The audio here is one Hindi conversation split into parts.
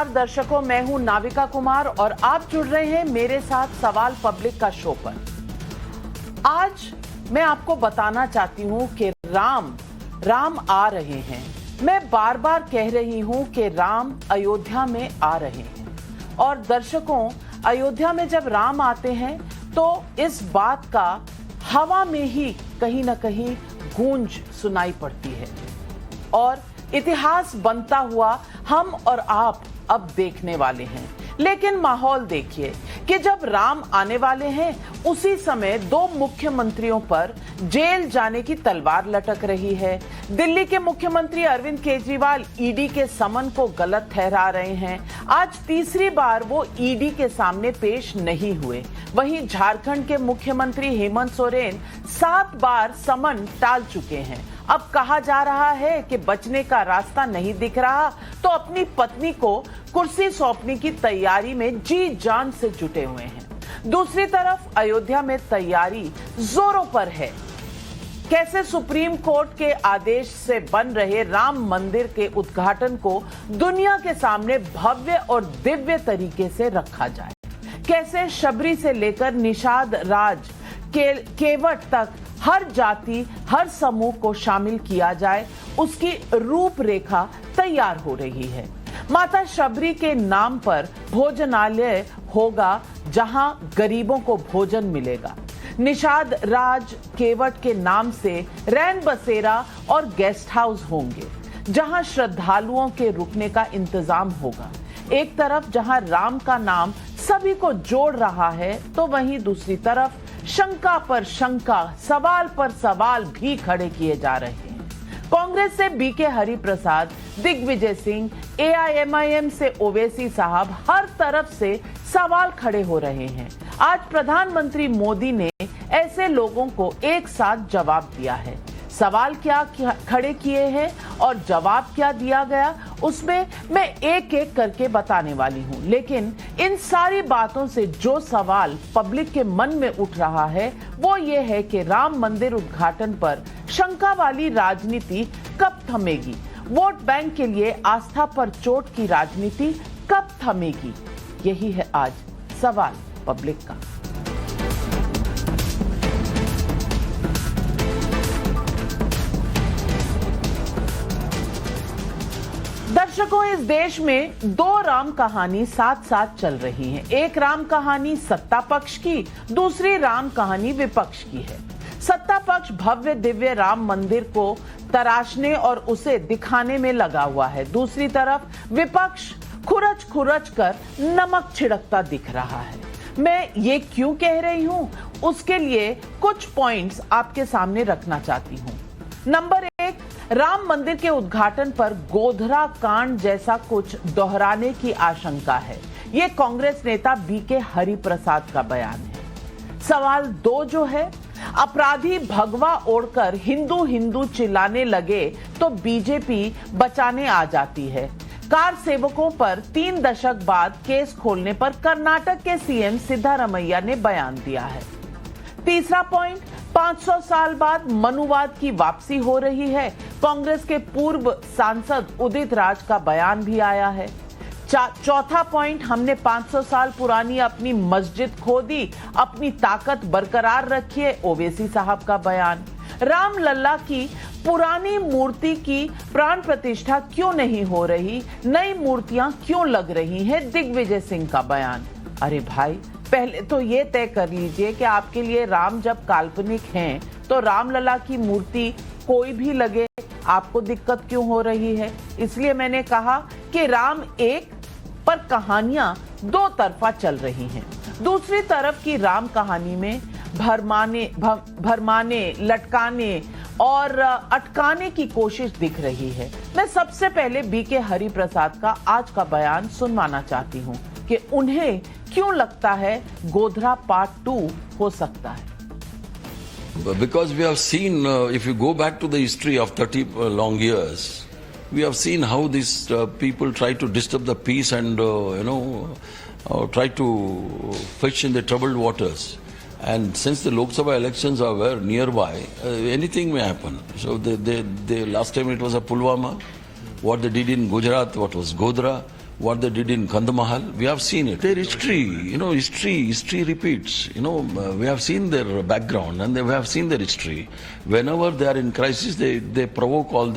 नमस्कार दर्शकों, मैं हूं नाविका कुमार और आप जुड़ रहे हैं मेरे साथ सवाल पब्लिक का शो पर। आज मैं आपको बताना चाहती हूं कि राम आ रहे हैं। मैं बार बार कह रही हूं कि राम अयोध्या में आ रहे हैं और दर्शकों, अयोध्या में जब राम आते हैं तो इस बात का हवा में ही कहीं ना कहीं गूंज सुनाई पड़ती है और इतिहास बनता हुआ हम और आप अब देखने वाले हैं। लेकिन माहौल देखिए कि जब राम आने वाले हैं उसी समय दो मुख्यमंत्रियों पर जेल जाने की तलवार लटक रही है। दिल्ली के मुख्यमंत्री अरविंद केजरीवाल ईडी के समन को गलत ठहरा रहे हैं। आज तीसरी बार वो ईडी के सामने पेश नहीं हुए। वहीं झारखंड के मुख्यमंत्री हेमंत सोरेन 7 बार समन टाल चुके हैं। अब कहा जा रहा है कि बचने का रास्ता नहीं दिख रहा तो अपनी पत्नी को कुर्सी सौंपने की तैयारी में जी जान से जुटे हुए हैं। दूसरी तरफ अयोध्या में तैयारी जोरों पर है। कैसे सुप्रीम कोर्ट के आदेश से बन रहे राम मंदिर के उद्घाटन को दुनिया के सामने भव्य और दिव्य तरीके से रखा जाए, कैसे शबरी से लेकर निषाद राज केवट तक हर जाति हर समूह को शामिल किया जाए, उसकी रूपरेखा तैयार हो रही है। माता शबरी के नाम पर भोजनालय होगा जहां गरीबों को भोजन मिलेगा। निषाद राज केवट के नाम से रैन बसेरा और गेस्ट हाउस होंगे जहां श्रद्धालुओं के रुकने का इंतजाम होगा। एक तरफ जहां राम का नाम सभी को जोड़ रहा है तो वहीं दूसरी तरफ शंका पर शंका, सवाल पर सवाल भी खड़े किए जा रहे हैं। कांग्रेस से बीके हरिप्रसाद, दिग्विजय सिंह, एआईएमआईएम से ओवैसी साहब, हर तरफ से सवाल खड़े हो रहे हैं। आज प्रधानमंत्री मोदी ने ऐसे लोगों को एक साथ जवाब दिया है। सवाल क्या खड़े किए हैं और जवाब क्या दिया गया, उसमें मैं एक एक करके बताने वाली हूं। लेकिन इन सारी बातों से जो सवाल पब्लिक के मन में उठ रहा है वो ये है कि राम मंदिर उद्घाटन पर शंका वाली राजनीति कब थमेगी? वोट बैंक के लिए आस्था पर चोट की राजनीति कब थमेगी? यही है आज सवाल पब्लिक का। दर्शकों, इस देश में दो राम कहानी साथ साथ चल रही है। एक राम कहानी सत्ता पक्ष की, दूसरी राम कहानी विपक्ष की है। सत्ता पक्ष भव्य दिव्य राम मंदिर को तराशने और उसे दिखाने में लगा हुआ है। दूसरी तरफ विपक्ष खुरच खुरच कर नमक छिड़कता दिख रहा है। मैं ये क्यों कह रही हूं, उसके लिए कुछ पॉइंट्स आपके सामने रखना चाहती हूं। नंबर 1, राम मंदिर के उद्घाटन पर गोधरा कांड जैसा कुछ दोहराने की आशंका है। यह कांग्रेस नेता बीके हरिप्रसाद का बयान है। सवाल 2 जो है, अपराधी भगवा ओढ़कर हिंदू हिंदू चिल्लाने लगे तो बीजेपी बचाने आ जाती है। कार सेवकों पर 3 दशक बाद केस खोलने पर कर्नाटक के सीएम सिद्धारमैया ने बयान दिया है। तीसरा पॉइंट, 500 साल बाद मनुवाद की वापसी हो रही है। कांग्रेस के पूर्व सांसद उदित राज का बयान भी आया है। चौथा पॉइंट, हमने 500 साल पुरानी अपनी मस्जिद खो दी, अपनी ताकत बरकरार रखिए, ओवैसी साहब का बयान। राम लल्ला की पुरानी मूर्ति की प्राण प्रतिष्ठा क्यों नहीं हो रही, नई मूर्तियां क्यों लग रही हैं, दिग्विजय सिंह का बयान। अरे भाई, पहले तो ये तय कर लीजिए कि आपके लिए राम जब काल्पनिक हैं तो रामलला की मूर्ति कोई भी लगे, आपको दिक्कत क्यों हो रही है? इसलिए मैंने कहा कि राम एक पर कहानियां 2 तरफा चल रही हैं। दूसरी तरफ की राम कहानी में भरमाने, लटकाने और अटकाने की कोशिश दिख रही है। मैं सबसे पहले बीके हरिप्रसाद का आज का बयान सुनवाना चाहती हूं कि उन्हें क्यों लगता है गोधरा पार्ट 2 हो सकता है। Because we have seen, if you go back to the history of 30 long years, we have seen how these people try to disturb the peace and try to fish in the troubled waters. And since the Lok Sabha elections are very nearby, anything may happen. So last time it was a Pulwama, what they did in Gujarat, what was Godhra, what they did in Kandamahal. We have seen it. Their history, history repeats. We have seen their background and we have seen their history. Whenever they are in crisis, they provoke all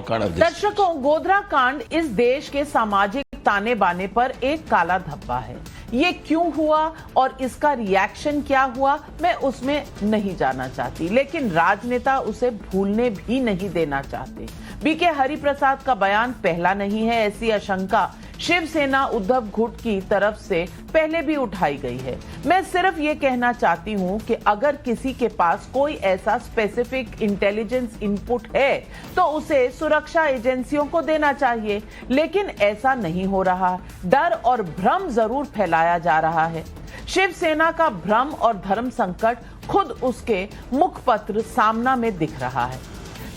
kind of this. दर्शकों, गोधरा कांड इस देश के सामाजिक ताने बाने पर एक काला धब्बा है। ये क्यों हुआ और इसका रिएक्शन क्या हुआ, मैं उसमें नहीं जाना चाहती, लेकिन राजनेता उसे भूलने भी नहीं देना चाहते। बीके हरिप्रसाद का बयान पहला नहीं है, ऐसी आशंका शिवसेना उद्धव गुट की तरफ से पहले भी उठाई गई है। मैं सिर्फ ये कहना चाहती हूं कि अगर किसी के पास कोई ऐसा स्पेसिफिक इंटेलिजेंस इनपुट है तो उसे सुरक्षा एजेंसियों को देना चाहिए, लेकिन ऐसा नहीं हो रहा। डर और भ्रम जरूर फैलाया जा रहा है। शिवसेना का भ्रम और धर्म संकट खुद उसके मुखपत्र सामना में दिख रहा है,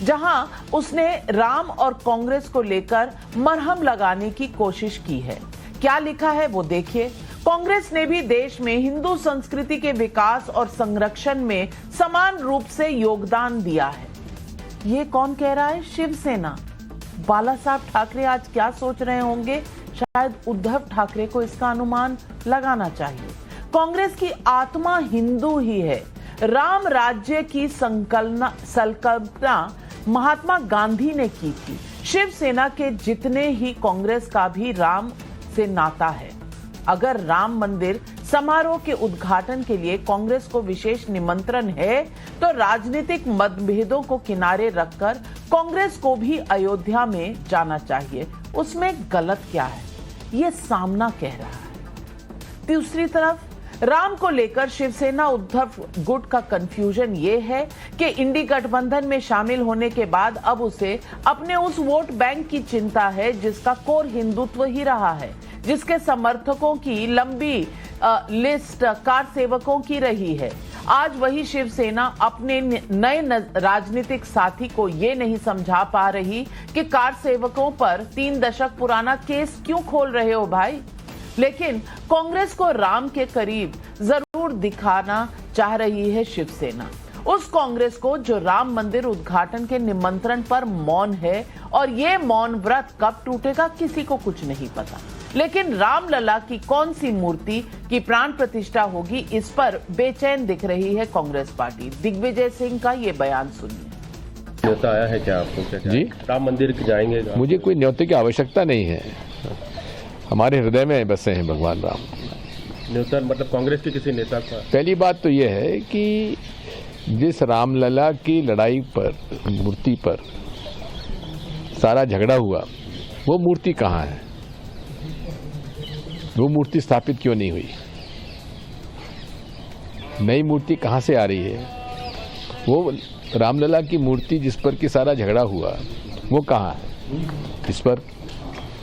जहां उसने राम और कांग्रेस को लेकर मरहम लगाने की कोशिश की है। क्या लिखा है वो देखिए। कांग्रेस ने भी देश में हिंदू संस्कृति के विकास और संरक्षण में समान रूप से योगदान दिया है। ये कौन कह रहा है? शिवसेना। बाला साहब ठाकरे आज क्या सोच रहे होंगे? शायद उद्धव ठाकरे को इसका अनुमान लगाना चाहिए। कांग्रेस की आत्मा हिंदू ही है। राम राज्य की संकल्पना महात्मा गांधी ने की थी। शिवसेना के जितने ही कांग्रेस का भी राम से नाता है। अगर राम मंदिर समारोह के उद्घाटन के लिए कांग्रेस को विशेष निमंत्रण है तो राजनीतिक मतभेदों को किनारे रखकर कांग्रेस को भी अयोध्या में जाना चाहिए। उसमें गलत क्या है, ये सामना कह रहा है। दूसरी तरफ राम को लेकर शिवसेना उद्धव गुट का कंफ्यूजन ये है कि इंडी गठबंधन में शामिल होने के बाद अब उसे अपने उस वोट बैंक की चिंता है जिसका कोर हिंदुत्व ही रहा है, जिसके समर्थकों की लंबी लिस्ट कार सेवकों की रही है। आज वही शिवसेना अपने नए राजनीतिक साथी को ये नहीं समझा पा रही कि कार सेवकों पर 3 दशक पुराना केस क्यों खोल रहे हो भाई। लेकिन कांग्रेस को राम के करीब जरूर दिखाना चाह रही है शिवसेना, उस कांग्रेस को जो राम मंदिर उद्घाटन के निमंत्रण पर मौन है, और ये मौन व्रत कब टूटेगा किसी को कुछ नहीं पता। लेकिन रामलला की कौन सी मूर्ति की प्राण प्रतिष्ठा होगी, इस पर बेचैन दिख रही है कांग्रेस पार्टी। दिग्विजय सिंह का ये बयान सुनिए। न्योता आया है क्या आपको? क्या जी, राम मंदिर जाएंगे? मुझे कोई न्योते की आवश्यकता नहीं है। हमारे हृदय में बसे हैं भगवान राम। न्योता मतलब कांग्रेस के किसी नेता का? पहली बात तो यह है कि जिस रामलला की लड़ाई पर, मूर्ति पर सारा झगड़ा हुआ, वो मूर्ति कहाँ है? वो मूर्ति स्थापित क्यों नहीं हुई? नई मूर्ति कहाँ से आ रही है? वो रामलला की मूर्ति जिस पर कि सारा झगड़ा हुआ, वो कहाँ है? इस पर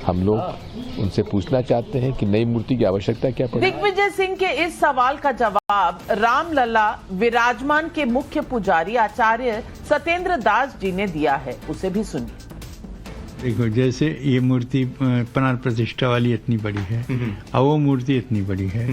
हम लोग उनसे पूछना चाहते हैं कि नई मूर्ति की आवश्यकता क्या पड़ी। दिग्विजय सिंह के इस सवाल का जवाब रामलला विराजमान के मुख्य पुजारी आचार्य सत्येंद्र दास जी ने दिया है, उसे भी सुनिए। देखो, जैसे ये मूर्ति प्राण प्रतिष्ठा वाली इतनी बड़ी है और वो मूर्ति इतनी बड़ी है,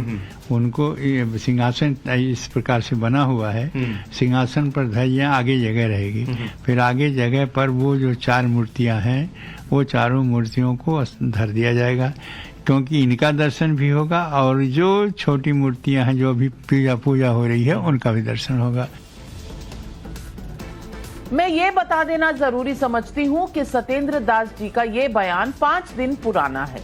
उनको सिंहासन इस प्रकार से बना हुआ है, सिंहासन पर धैर्य आगे जगह रहेगी, फिर आगे जगह पर वो जो 4 मूर्तियां हैं, वो चारों मूर्तियों को धर दिया जाएगा, क्योंकि इनका दर्शन भी होगा और जो छोटी मूर्तियां हैं जो अभी पूजा हो रही है उनका भी दर्शन होगा। मैं ये बता देना जरूरी समझती हूँ कि सत्येंद्र दास जी का ये बयान 5 दिन पुराना है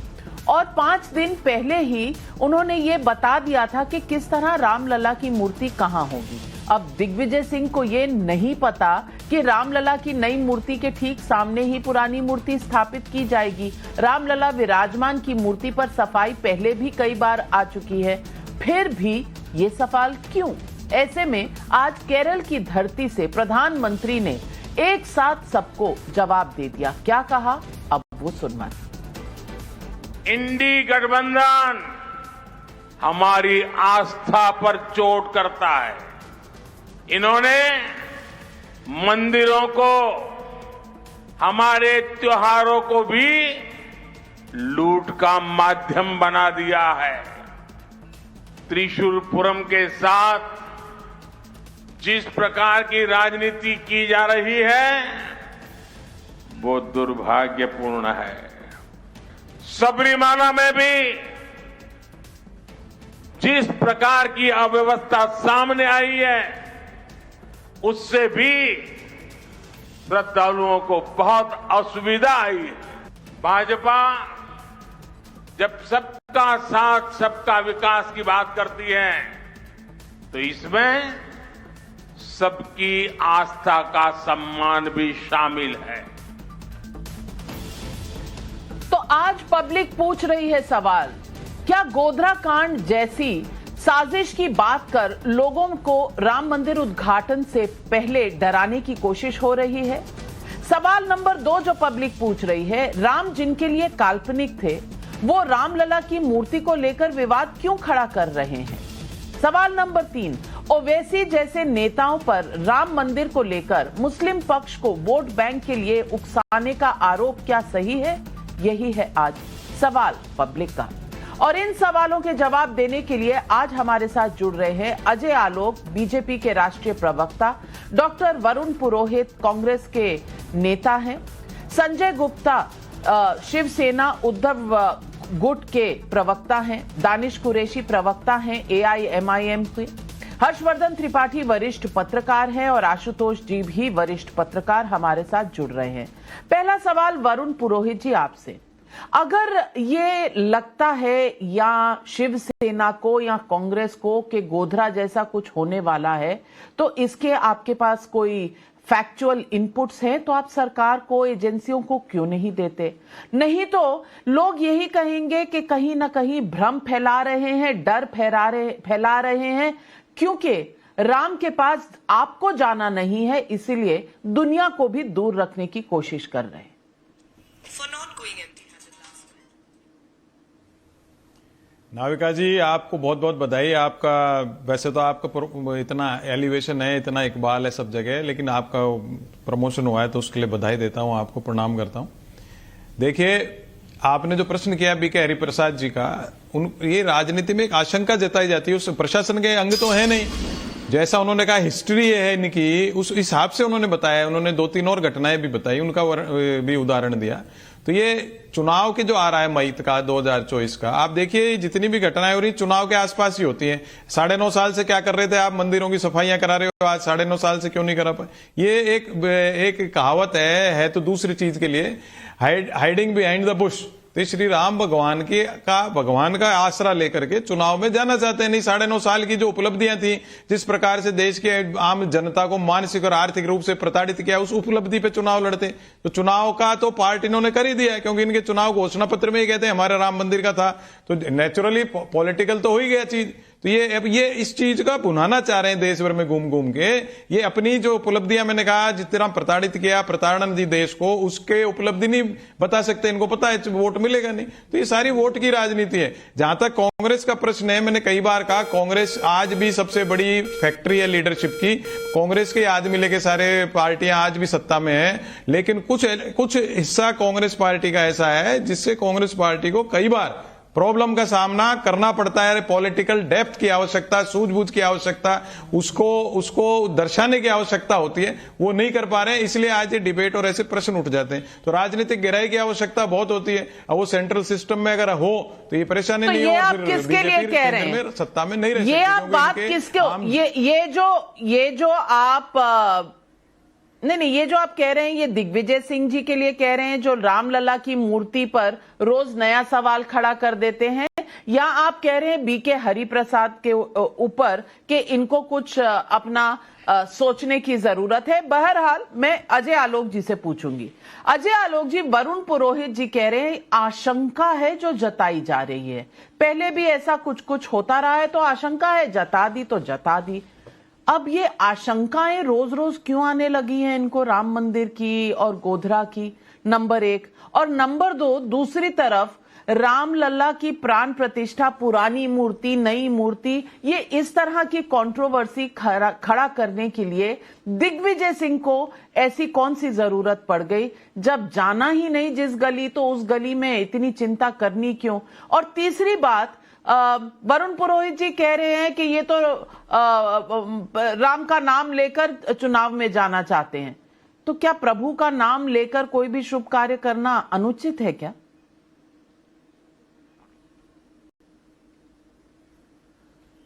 और 5 दिन पहले ही उन्होंने ये बता दिया था कि किस तरह रामलला की मूर्ति कहाँ होगी। अब दिग्विजय सिंह को ये नहीं पता कि रामलला की नई मूर्ति के ठीक सामने ही पुरानी मूर्ति स्थापित की जाएगी। रामलला विराजमान की मूर्ति पर सफाई पहले भी कई बार आ चुकी है, फिर भी ये सवाल क्यों? ऐसे में आज केरल की धरती से प्रधानमंत्री ने एक साथ सबको जवाब दे दिया। क्या कहा, अब वो सुनना। इंडी गठबंधन हमारी आस्था पर चोट करता है। इन्होंने मंदिरों को, हमारे त्योहारों को भी लूट का माध्यम बना दिया है। त्रिशूलपुरम के साथ जिस प्रकार की राजनीति की जा रही है वो दुर्भाग्यपूर्ण है। सबरीमाला में भी जिस प्रकार की अव्यवस्था सामने आई है, उससे भी श्रद्धालुओं को बहुत असुविधा आई है। भाजपा जब सबका साथ सबका विकास की बात करती है तो इसमें सबकी आस्था का सम्मान भी शामिल है। तो आज पब्लिक पूछ रही है सवाल, क्या गोधरा कांड जैसी साजिश की बात कर लोगों को राम मंदिर उद्घाटन से पहले डराने की कोशिश हो रही है? सवाल नंबर 2 जो पब्लिक पूछ रही है, राम जिनके लिए काल्पनिक थे वो रामलला की मूर्ति को लेकर विवाद क्यों खड़ा कर रहे हैं? सवाल नंबर 3, ओवैसी जैसे नेताओं पर राम मंदिर को लेकर मुस्लिम पक्ष को वोट बैंक के लिए उकसाने का आरोप क्या सही है? यही है आज सवाल पब्लिक का। और इन सवालों के जवाब देने के लिए आज हमारे साथ जुड़ रहे हैं अजय आलोक, बीजेपी के राष्ट्रीय प्रवक्ता, डॉक्टर वरुण पुरोहित, कांग्रेस के नेता हैं, संजय गुप्ता, शिवसेना उद्धव गुट के प्रवक्ता हैं, दानिश कुरैशी प्रवक्ता हैं AIMIM के, हर्षवर्धन त्रिपाठी वरिष्ठ पत्रकार हैं और आशुतोष जी भी वरिष्ठ पत्रकार हमारे साथ जुड़ रहे हैं। पहला सवाल वरुण पुरोहित जी आपसे, अगर ये लगता है या शिवसेना को या कांग्रेस को कि गोधरा जैसा कुछ होने वाला है, तो इसके आपके पास कोई फैक्चुअल इनपुट्स हैं तो आप सरकार को, एजेंसियों को क्यों नहीं देते? नहीं तो लोग यही कहेंगे कि कहीं ना कहीं भ्रम फैला रहे हैं, डर फैला रहे हैं, क्योंकि राम के पास आपको जाना नहीं है, इसीलिए दुनिया को भी दूर रखने की कोशिश कर रहे हैं। नाविका जी, आपको बहुत बहुत बधाई। आपका वैसे तो आपका इतना एलिवेशन है, इतना इकबाल है सब जगह, लेकिन आपका प्रमोशन हुआ है तो उसके लिए बधाई देता हूं, आपको प्रणाम करता हूं। देखिए, आपने जो प्रश्न किया बीके हरिप्रसाद जी का, ये राजनीति में एक आशंका जताई जाती है, उस प्रशासन के अंग तो है नहीं। जैसा उन्होंने कहा हिस्ट्री है इनकी, उस हिसाब से उन्होंने बताया। उन्होंने 2-3 और घटनाएं भी बताई, उनका भी उदाहरण दिया। तो ये चुनाव के जो आ रहा है मई का 2024 का, आप देखिए जितनी भी घटनाएं हो रही चुनाव के आसपास ही होती हैं। 9.5 साल से क्या कर रहे थे आप? मंदिरों की सफाइयां करा रहे हो, आज 9.5 साल से क्यों नहीं करा पाए? ये एक कहावत है तो दूसरी चीज के लिए हाइडिंग बिहाइंड द बुश। तो श्री राम भगवान का आसरा लेकर के चुनाव में जाना चाहते हैं। नहीं, 9.5 साल की जो उपलब्धियां थी, जिस प्रकार से देश के आम जनता को मानसिक और आर्थिक रूप से प्रताड़ित किया, उस उपलब्धि पे चुनाव लड़ते। तो चुनाव का तो पार्ट इन्होंने कर ही दिया है, क्योंकि इनके चुनाव घोषणा पत्र में ही कहते हैं हमारा राम मंदिर का था, तो नेचुरली पॉलिटिकल तो हो ही गया चीज। तो ये इस चीज का भुनाना चाह रहे हैं देश भर में घूम घूम के। ये अपनी जो उपलब्धियां, मैंने कहा जिस तरह प्रताड़ित किया, प्रताड़न दी देश को, उसके उपलब्धि नहीं बता सकते। इनको पता है वोट मिलेगा नहीं, तो ये सारी वोट की राजनीति है। जहां तक कांग्रेस का प्रश्न है, मैंने कई बार कहा कांग्रेस आज भी सबसे बड़ी फैक्ट्री है लीडरशिप की। कांग्रेस के आज मिले के सारे पार्टियां आज भी सत्ता में है, लेकिन कुछ हिस्सा कांग्रेस पार्टी का ऐसा है जिससे कांग्रेस पार्टी को कई बार प्रॉब्लम का सामना करना पड़ता है। पॉलिटिकल डेप्थ की आवश्यकता, सूझबूझ की आवश्यकता, उसको दर्शाने की आवश्यकता होती है, वो नहीं कर पा रहे हैं, इसलिए आज ये डिबेट और ऐसे प्रश्न उठ जाते हैं। तो राजनीतिक गहराई की आवश्यकता बहुत होती है। अब वो सेंट्रल सिस्टम में अगर हो तो ये परेशानी नहीं हो, आप किसके लिए कह रहे हैं? सत्ता में नहीं रह ये आप बात किसके, ये जो आप नहीं, ये जो आप कह रहे हैं ये दिग्विजय सिंह जी के लिए कह रहे हैं, जो रामलला की मूर्ति पर रोज नया सवाल खड़ा कर देते हैं, या आप कह रहे हैं बीके हरिप्रसाद के ऊपर कि इनको कुछ अपना सोचने की जरूरत है? बहरहाल मैं अजय आलोक जी से पूछूंगी। अजय आलोक जी, वरुण पुरोहित जी कह रहे हैं आशंका है जो जताई जा रही है, पहले भी ऐसा कुछ होता रहा है तो आशंका है, जता दी तो जता दी। अब ये आशंकाएं रोज रोज क्यों आने लगी हैं इनको राम मंदिर की और गोधरा की? नंबर 1। और नंबर 2, दूसरी तरफ रामलला की प्राण प्रतिष्ठा, पुरानी मूर्ति, नई मूर्ति, ये इस तरह की कंट्रोवर्सी खड़ा करने के लिए दिग्विजय सिंह को ऐसी कौन सी जरूरत पड़ गई? जब जाना ही नहीं जिस गली, तो उस गली में इतनी चिंता करनी क्यों? और तीसरी बात, वरुण पुरोहित जी कह रहे हैं कि ये तो राम का नाम लेकर चुनाव में जाना चाहते हैं, तो क्या प्रभु का नाम लेकर कोई भी शुभ कार्य करना अनुचित है क्या?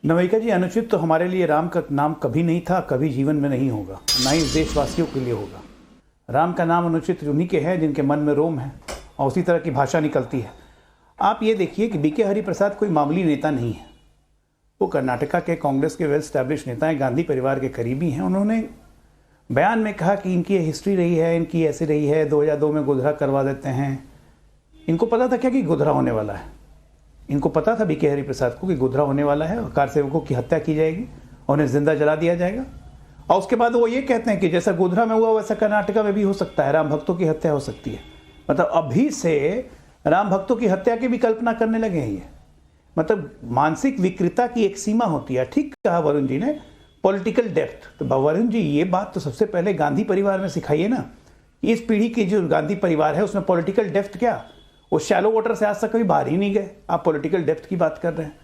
नवैका जी, अनुचित तो हमारे लिए राम का नाम कभी नहीं था, कभी जीवन में नहीं होगा, ना ही देशवासियों के लिए होगा। राम का नाम अनुचित उन्हीं के हैं जिनके मन में रोम है और उसी तरह की भाषा निकलती है। आप ये देखिए कि बीके हरिप्रसाद कोई मामूली नेता नहीं है। वो कर्नाटका के कांग्रेस के वेल स्टैब्लिश नेता हैं, गांधी परिवार के करीबी हैं। उन्होंने बयान में कहा कि इनकी हिस्ट्री रही है, इनकी ऐसी रही है, 2002 में गोधरा करवा देते हैं। इनको पता था क्या कि गोधरा होने वाला है? इनको पता था बीके हरिप्रसाद को कि गोधरा होने वाला है और कार सेवकों की हत्या की जाएगी और उन्हें जिंदा जला दिया जाएगा। और उसके बाद वो ये कहते हैं कि जैसा गोधरा में हुआ वैसा कर्नाटका में भी हो सकता है, राम भक्तों की हत्या हो सकती है। मतलब अभी से राम भक्तों की हत्या की भी कल्पना करने लगे हैं ये। मतलब मानसिक विकृता की एक सीमा होती है। ठीक कहा वरुण जी ने, पॉलिटिकल डेप्थ। तो वरुण जी, ये बात तो सबसे पहले गांधी परिवार में सिखाइए ना। इस पीढ़ी की जो गांधी परिवार है उसमें पॉलिटिकल डेप्थ क्या, वो शैलो वाटर से आज तक कभी बाहर ही नहीं गए। आप पॉलिटिकल डेप्थ की बात कर रहे हैं।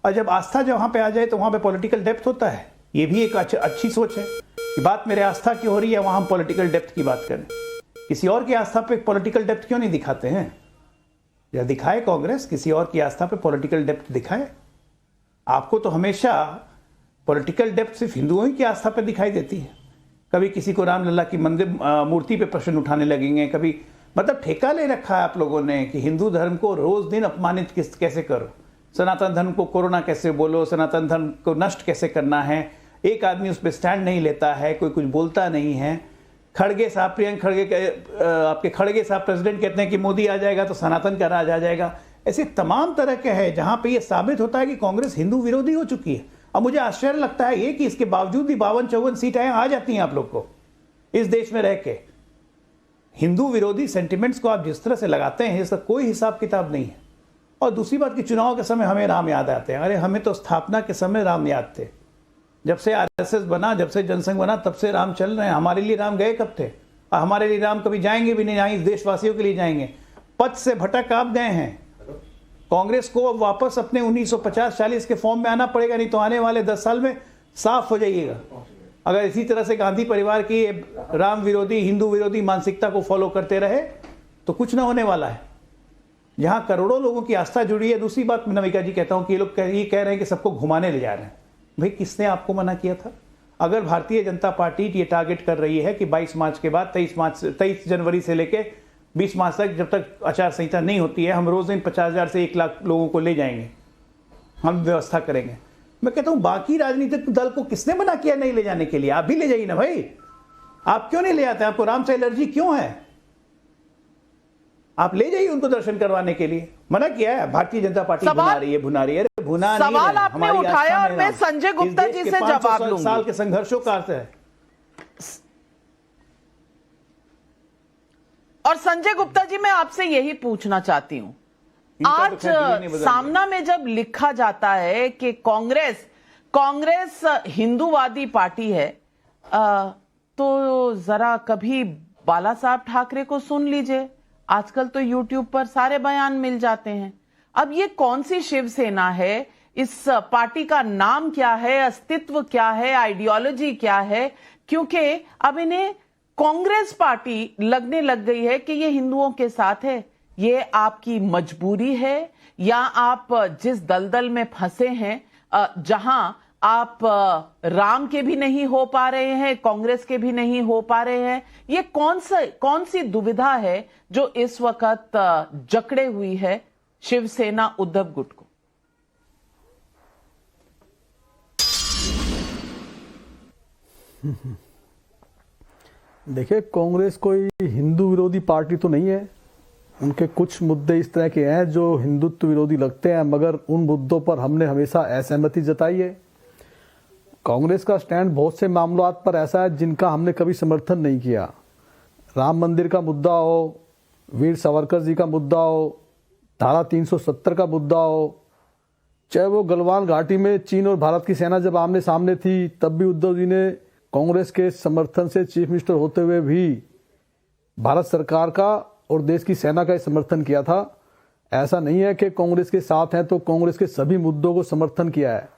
और जब आस्था जहां पे आ जाए तो वहां पे पॉलिटिकल डेप्थ होता है। ये भी एक अच्छी सोच है कि बात मेरे आस्था की हो रही है, वहां हम पॉलिटिकल डेप्थ की बात करें। किसी और की आस्था पे पॉलिटिकल डेप्थ क्यों नहीं दिखाते हैं? या दिखाए कांग्रेस, किसी और की आस्था पे पॉलिटिकल डेप्थ दिखाए। आपको तो हमेशा पॉलिटिकल डेप्थ सिर्फ हिंदुओं ही की आस्था पे दिखाई देती है। कभी किसी को रामलला की मंदिर मूर्ति पे प्रश्न उठाने लगेंगे, कभी मतलब ठेका ले रखा है आप लोगों ने कि हिंदू धर्म को रोज दिन अपमानित कैसे करो, सनातन धर्म को कोरोना कैसे बोलो, सनातन धर्म को नष्ट कैसे करना है। एक आदमी उस पर स्टैंड नहीं लेता है, कोई कुछ बोलता नहीं है। खड़गे साहब, प्रियंक खड़गे, आपके खड़गे साहब प्रेसिडेंट कहते हैं कि मोदी आ जाएगा तो सनातन का राज आ जाएगा। ऐसे तमाम तरह के हैं जहां पे ये साबित होता है कि कांग्रेस हिंदू विरोधी हो चुकी है। अब मुझे आश्चर्य लगता है ये कि इसके बावजूद भी 52-54 सीटें आ जाती हैं आप लोग को इस देश में रह के। हिंदू विरोधी सेंटिमेंट्स को आप जिस तरह से लगाते हैं इसका कोई हिसाब किताब नहीं है। और दूसरी बात कि चुनाव के समय हमें राम याद आते हैं। अरे हमें तो स्थापना के समय राम याद थे। जब से आरएसएस बना, जब से जनसंघ बना, तब से राम चल रहे हैं। हमारे लिए राम गए कब थे? और हमारे लिए राम कभी जाएंगे भी नहीं, यहाँ इस देशवासियों के लिए जाएंगे। पथ से भटक आप गए हैं। कांग्रेस को अब वापस अपने 1950-40 के फॉर्म में आना पड़ेगा, नहीं तो आने वाले 10 साल में साफ हो जाइएगा। अगर इसी तरह से गांधी परिवार की राम विरोधी, हिंदू विरोधी मानसिकता को फॉलो करते रहे तो कुछ ना होने वाला है। जहां करोड़ों लोगों की आस्था जुड़ी है। दूसरी बात मैं नविका जी कहता हूं कि ये लोग ये कह रहे हैं कि सबको घुमाने ले जा रहे हैं। भाई किसने आपको मना किया था? अगर भारतीय जनता पार्टी ये टारगेट कर रही है कि 22 मार्च के बाद 23 जनवरी से लेके 20 मार्च तक, जब तक आचार संहिता नहीं होती है, हम रोज दिन 50,000 से 1 लाख लोगों को ले जाएंगे, हम व्यवस्था करेंगे। मैं कहता हूं बाकी राजनीतिक दल को किसने मना किया नहीं ले जाने के लिए? आप भी ले जाइए ना भाई। आप क्यों नहीं ले आते? आपको राम से एलर्जी क्यों है? आप ले जाइए उनको दर्शन करवाने के लिए। मना किया है भारतीय जनता पार्टी भुना रही है, भुना रही है। अरे भुना नहीं है, सवाल आपने उठाया और मैं संजय गुप्ता जी से जवाब लूंगी। साल के संघर्षों का अर्थ है। और संजय गुप्ता जी, मैं आपसे यही पूछना चाहती हूं, आज सामना में जब लिखा जाता है कि कांग्रेस हिंदूवादी पार्टी है, तो जरा कभी बाला साहब ठाकरे को सुन लीजिए। आजकल तो यूट्यूब पर सारे बयान मिल जाते हैं। अब ये कौन सी शिवसेना है? इस पार्टी का नाम क्या है? अस्तित्व क्या है? आइडियोलॉजी क्या है? क्योंकि अब इन्हें कांग्रेस पार्टी लगने लग गई है कि ये हिंदुओं के साथ है। ये आपकी मजबूरी है या आप जिस दलदल में फंसे हैं, जहां आप राम के भी नहीं हो पा रहे हैं, कांग्रेस के भी नहीं हो पा रहे हैं, ये कौन सी दुविधा है जो इस वक्त जकड़े हुई है शिवसेना उद्धव गुट को? देखिए, कांग्रेस कोई हिंदू विरोधी पार्टी तो नहीं है। उनके कुछ मुद्दे इस तरह के हैं जो हिंदुत्व विरोधी लगते हैं, मगर उन मुद्दों पर हमने हमेशा असहमति जताई है। कांग्रेस का स्टैंड बहुत से मामलों पर ऐसा है जिनका हमने कभी समर्थन नहीं किया। राम मंदिर का मुद्दा हो, वीर सावरकर जी का मुद्दा हो, धारा 370 का मुद्दा हो, चाहे वो गलवान घाटी में चीन और भारत की सेना जब आमने सामने थी, तब भी उद्धव जी ने कांग्रेस के समर्थन से चीफ मिनिस्टर होते हुए भी भारत सरकार का और देश की सेना का समर्थन किया था। ऐसा नहीं है कि कांग्रेस के साथ हैं तो कांग्रेस के सभी मुद्दों को समर्थन किया है।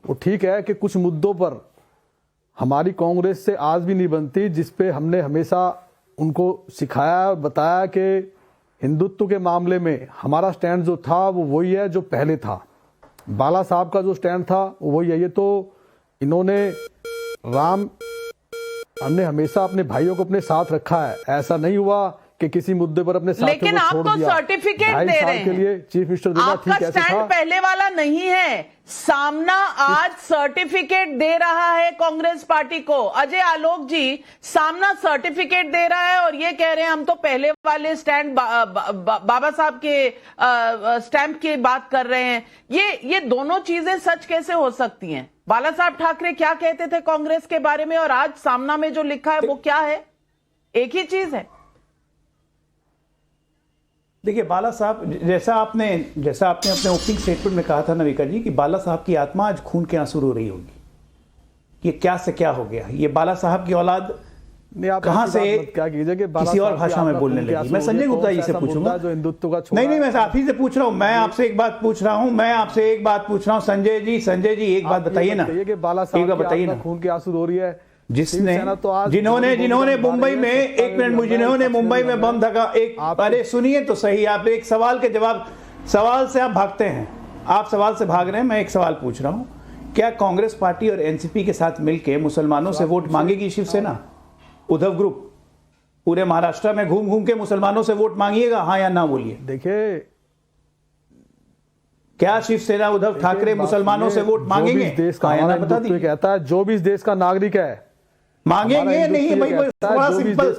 वो ठीक है कि कुछ मुद्दों पर हमारी कांग्रेस से आज भी नहीं बनती, जिस पे हमने हमेशा उनको सिखाया और बताया कि हिंदुत्व के मामले में हमारा स्टैंड जो था वो वही है जो पहले था। बाला साहब का जो स्टैंड था वो वही है। ये तो इन्होंने हमने हमेशा अपने भाइयों को अपने साथ रखा है, ऐसा नहीं हुआ कि किसी मुद्दे पर अपने साथियों लेकिन को आप छोड़ तो दिया। सर्टिफिकेट दे रहे हैं के लिए चीफ मिनिस्टर देना आपका ठीक ऐसे स्टैंड था। पहले वाला नहीं है। सामना आज सर्टिफिकेट दे रहा है कांग्रेस पार्टी को। अजय आलोक जी, सामना सर्टिफिकेट दे रहा है और ये कह रहे हैं हम तो पहले वाले स्टैंड बाबा साहब के स्टैंप की बात कर रहे हैं। ये दोनों चीजें सच कैसे हो सकती हैं? बाला साहब ठाकरे क्या कहते थे कांग्रेस के बारे में और आज सामना में जो लिखा है वो क्या है? एक ही चीज है। देखिए, बाला साहब जैसा आपने अपने ओपनिंग स्टेटमेंट में कहा था नविका जी कि बाला साहब की आत्मा आज खून के आंसू रो रही होगी। ये क्या से क्या हो गया? ये बाला साहब की औलाद कहां से क्या कीजिए कि किसी और भाषा में बोलने लगी। मैं संजय गुप्ता जी से पूछूंगा। जो हिंदुत्व का नहीं, मैं आप ही से पूछ रहा हूं। मैं आपसे एक बात पूछ रहा हूं। संजय जी एक बात बताइए ना, बाला साहब बताइए ना, खून के आंसू रो रही है जिन्होंने मुंबई में, एक मिनट, जिन्होंने मुंबई में बम धका, अरे सुनिए तो सही, आप एक सवाल के सवाल से आप भागते हैं। आप सवाल से भाग रहे हैं। मैं एक सवाल पूछ रहा हूं, क्या कांग्रेस पार्टी और एनसीपी के साथ मिलकर मुसलमानों से वोट मांगेगी शिवसेना? उद्धव ग्रुप पूरे महाराष्ट्र में घूम घूम के मुसलमानों से वोट मांगिएगा, हाँ या ना बोलिए। देखिए, क्या शिवसेना उद्धव ठाकरे मुसलमानों से वोट मांगेंगे? देश का हमारा हिंदुत्व कहता है जो भी इस देश का नागरिक है मांगेंगे। नहीं भाई, बड़ा सिंपल,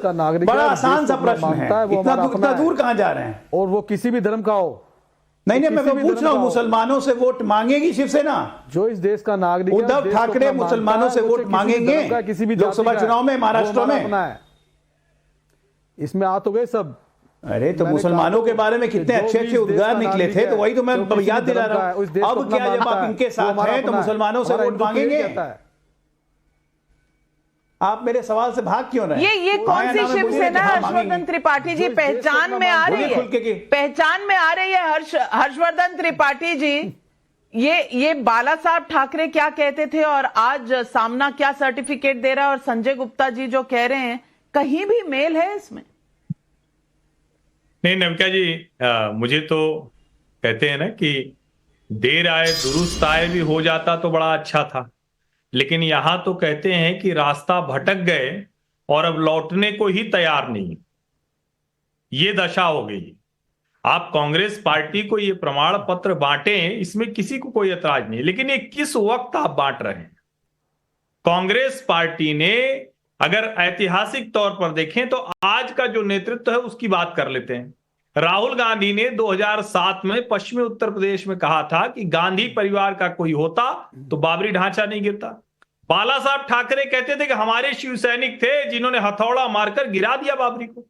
बड़ा आसान सा प्रश्न है। इतना दूर कहां जा रहे हैं? और वो किसी भी धर्म का हो। नहीं, मैं पूछ रहा हूं, मुसलमानों से वोट मांगेगी शिवसेना? जो इस देश का नागरिक है, उद्धव ठाकरे मुसलमानों से वोट मांगेंगे किसी भी लोकसभा चुनाव में महाराष्ट्र में? इसमें आ तो गए सब। अरे तो मुसलमानों के बारे में कितने अच्छे उद्गार निकले थे, तो वही तो मैं याद दिला रहा हूं। अब क्या जब आप इनके साथ हैं तो मुसलमानों से वोट मांगेंगे? आप मेरे सवाल से भाग क्यों रहे हैं? ये कौन सी शिवसेना है हर्षवर्धन त्रिपाठी जी? पहचान में आ रही है, पहचान में आ रही है हर्षवर्धन त्रिपाठी जी। ये बाला साहब ठाकरे क्या कहते थे और आज सामना क्या सर्टिफिकेट दे रहा है, और संजय गुप्ता जी जो कह रहे हैं, कहीं भी मेल है इसमें? नहीं नविका जी, मुझे तो कहते हैं ना कि देर आए दुरुस्त आए भी हो जाता तो बड़ा अच्छा था, लेकिन यहां तो कहते हैं कि रास्ता भटक गए और अब लौटने को ही तैयार नहीं। ये दशा हो गई। आप कांग्रेस पार्टी को ये प्रमाण पत्र बांटे, इसमें किसी को कोई ऐतराज नहीं, लेकिन ये किस वक्त आप बांट रहे हैं? कांग्रेस पार्टी ने अगर ऐतिहासिक तौर पर देखें तो आज का जो नेतृत्व है उसकी बात कर लेते हैं। राहुल गांधी ने 2007 में पश्चिमी उत्तर प्रदेश में कहा था कि गांधी परिवार का कोई होता तो बाबरी ढांचा नहीं गिरता। बाला साहब ठाकरे कहते थे कि हमारे शिव सैनिक थे जिन्होंने हथौड़ा मारकर गिरा दिया बाबरी को।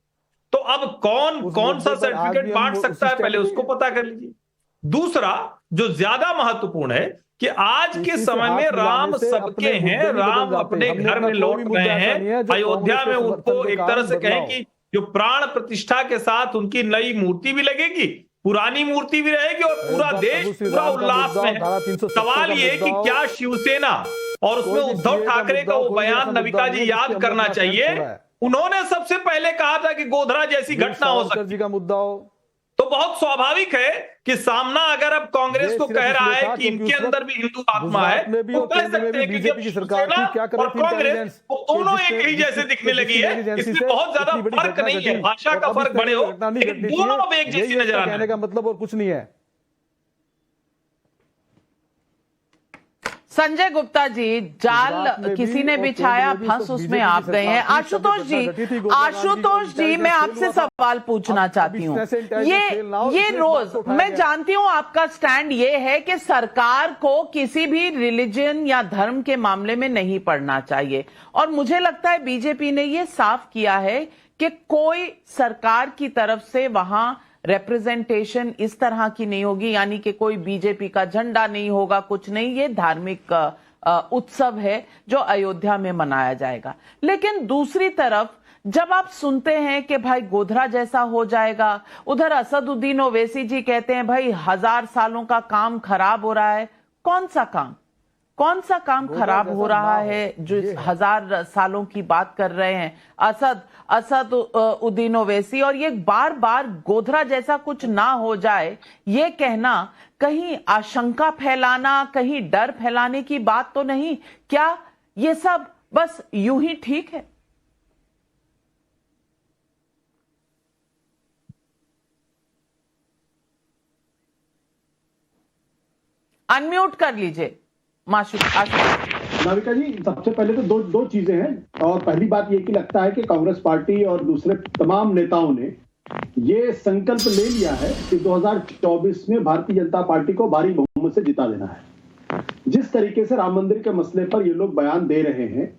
तो अब कौन सा सर्टिफिकेट बांट सकता है, पहले उसको पता कर लीजिए। दूसरा जो ज्यादा महत्वपूर्ण है कि आज के समय में राम सबके हैं, राम अपने घर में लौट रहे हैं। अयोध्या में उनको एक तरह से कहें कि जो प्राण प्रतिष्ठा के साथ उनकी नई मूर्ति भी लगेगी, पुरानी मूर्ति भी रहेगी और पूरा देश पूरा उल्लास में है। सवाल ये कि क्या शिवसेना और उसमें उद्धव ठाकरे का वो बयान नविका जी याद करना चाहिए। उन्होंने सबसे पहले कहा था कि गोधरा जैसी घटना हो सकती का मुद्दा हो, तो बहुत स्वाभाविक है कि सामना अगर अब कांग्रेस को कह रहा है कि इनके अंदर भी हिंदू आत्मा है, तो कह सकते हैं कि जब शिवसेना और कांग्रेस दोनों एक ही जैसे दिखने लगी है, इसमें बहुत ज्यादा फर्क नहीं है, भाषा का फर्क बड़े हो, लेकिन दोनों अब एक जैसी नजर आने कहने का मतलब और कुछ नहीं है। संजय गुप्ता जी, जाल किसी ने बिछाया, फंस उसमें आप गए हैं। आशुतोष जी, मैं आपसे सवाल पूछना चाहती हूँ। ये रोज मैं जानती हूँ आपका स्टैंड ये है कि सरकार को किसी भी रिलीजन या धर्म के मामले में नहीं पड़ना चाहिए, और मुझे लगता है बीजेपी ने ये साफ किया है कि कोई सरकार की तरफ से वहां रिप्रेजेंटेशन इस तरह की नहीं होगी, यानी कि कोई बीजेपी का झंडा नहीं होगा, कुछ नहीं। ये धार्मिक उत्सव है जो अयोध्या में मनाया जाएगा। लेकिन दूसरी तरफ जब आप सुनते हैं कि भाई गोधरा जैसा हो जाएगा, उधर असदुद्दीन ओवैसी जी कहते हैं भाई 1000 सालों का काम खराब हो रहा है। कौन सा काम? कौन सा काम खराब हो रहा है जो इस 1000 सालों की बात कर रहे हैं असद उद्दीन ओवैसी, और ये बार बार गोधरा जैसा कुछ ना हो जाए ये कहना कहीं आशंका फैलाना, कहीं डर फैलाने की बात तो नहीं? क्या ये सब बस यूं ही ठीक है? अनम्यूट कर लीजिए माशूक। नाविका जी, सबसे पहले तो दो चीजें हैं, और पहली बात ये कि लगता है कि कांग्रेस पार्टी और दूसरे तमाम नेताओं ने ये संकल्प ले लिया है कि 2024 में भारतीय जनता पार्टी को भारी बहुमत से जिता देना है। जिस तरीके से राम मंदिर के मसले पर ये लोग बयान दे रहे हैं,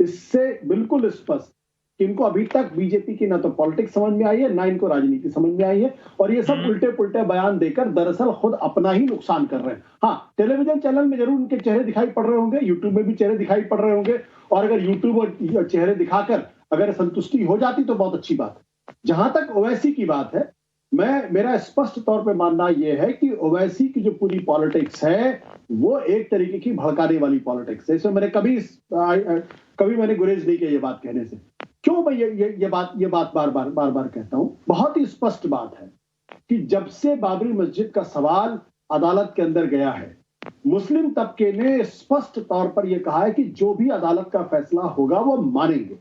इससे बिल्कुल स्पष्ट कि इनको अभी तक बीजेपी की ना तो पॉलिटिक्स समझ में आई है, ना इनको राजनीति समझ में आई है, और ये सब उल्टे पुल्टे बयान देकर दरअसल खुद अपना ही नुकसान कर रहे हैं। हाँ, टेलीविजन चैनल में जरूर उनके चेहरे दिखाई पड़ रहे होंगे, यूट्यूब में भी चेहरे दिखाई पड़ रहे होंगे, और अगर यूट्यूब और चेहरे दिखाकर अगर संतुष्टि हो जाती तो बहुत अच्छी बात है। जहां तक ओवैसी की बात है, मेरा स्पष्ट तौर पे मानना यह है कि ओवैसी की जो पूरी पॉलिटिक्स है वो एक तरीके की भड़काने वाली पॉलिटिक्स है। इसमें मैंने कभी मैंने गुरेज नहीं किया ये बात कहने से। क्यों मैं ये बात बार बार कहता हूं? बहुत ही स्पष्ट बात है कि जब से बाबरी मस्जिद का सवाल अदालत के अंदर गया है, मुस्लिम तबके ने स्पष्ट तौर पर यह कहा है कि जो भी अदालत का फैसला होगा वो मानेंगे।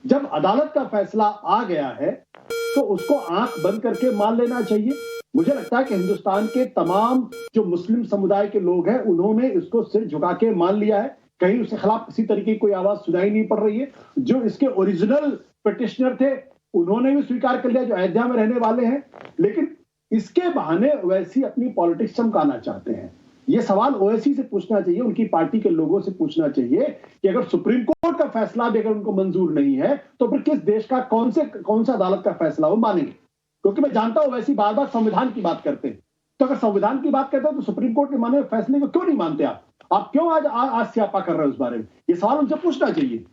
जब अदालत का फैसला आ गया है तो उसको आंख बंद करके मान लेना चाहिए। मुझे लगता है कि हिंदुस्तान के तमाम जो मुस्लिम समुदाय के लोग हैं उन्होंने इसको सिर झुका के मान लिया है। कहीं उसके खिलाफ किसी तरीके की कोई आवाज सुनाई नहीं पड़ रही है। जो इसके ओरिजिनल पिटिशनर थे उन्होंने भी स्वीकार कर लिया, जो अयोध्या में रहने वाले हैं। लेकिन इसके बहाने ओवैसी अपनी पॉलिटिक्स चमकाना चाहते हैं। ये सवाल ओवैसी से पूछना चाहिए, उनकी पार्टी के लोगों से पूछना चाहिए कि अगर सुप्रीम कोर्ट का फैसला भी अगर उनको मंजूर नहीं है तो फिर किस देश का कौन सा अदालत का फैसला वो मानेंगे? क्योंकि मैं जानता हूं ओवैसी बार बार संविधान की बात करते हैं, तो अगर संविधान की बात करते हैं तो सुप्रीम कोर्ट के माने हुए फैसले को क्यों नहीं मानते आप क्यों आज स्यापा कर रहे हो उस बारे में? ये सवाल उनसे पूछना चाहिए।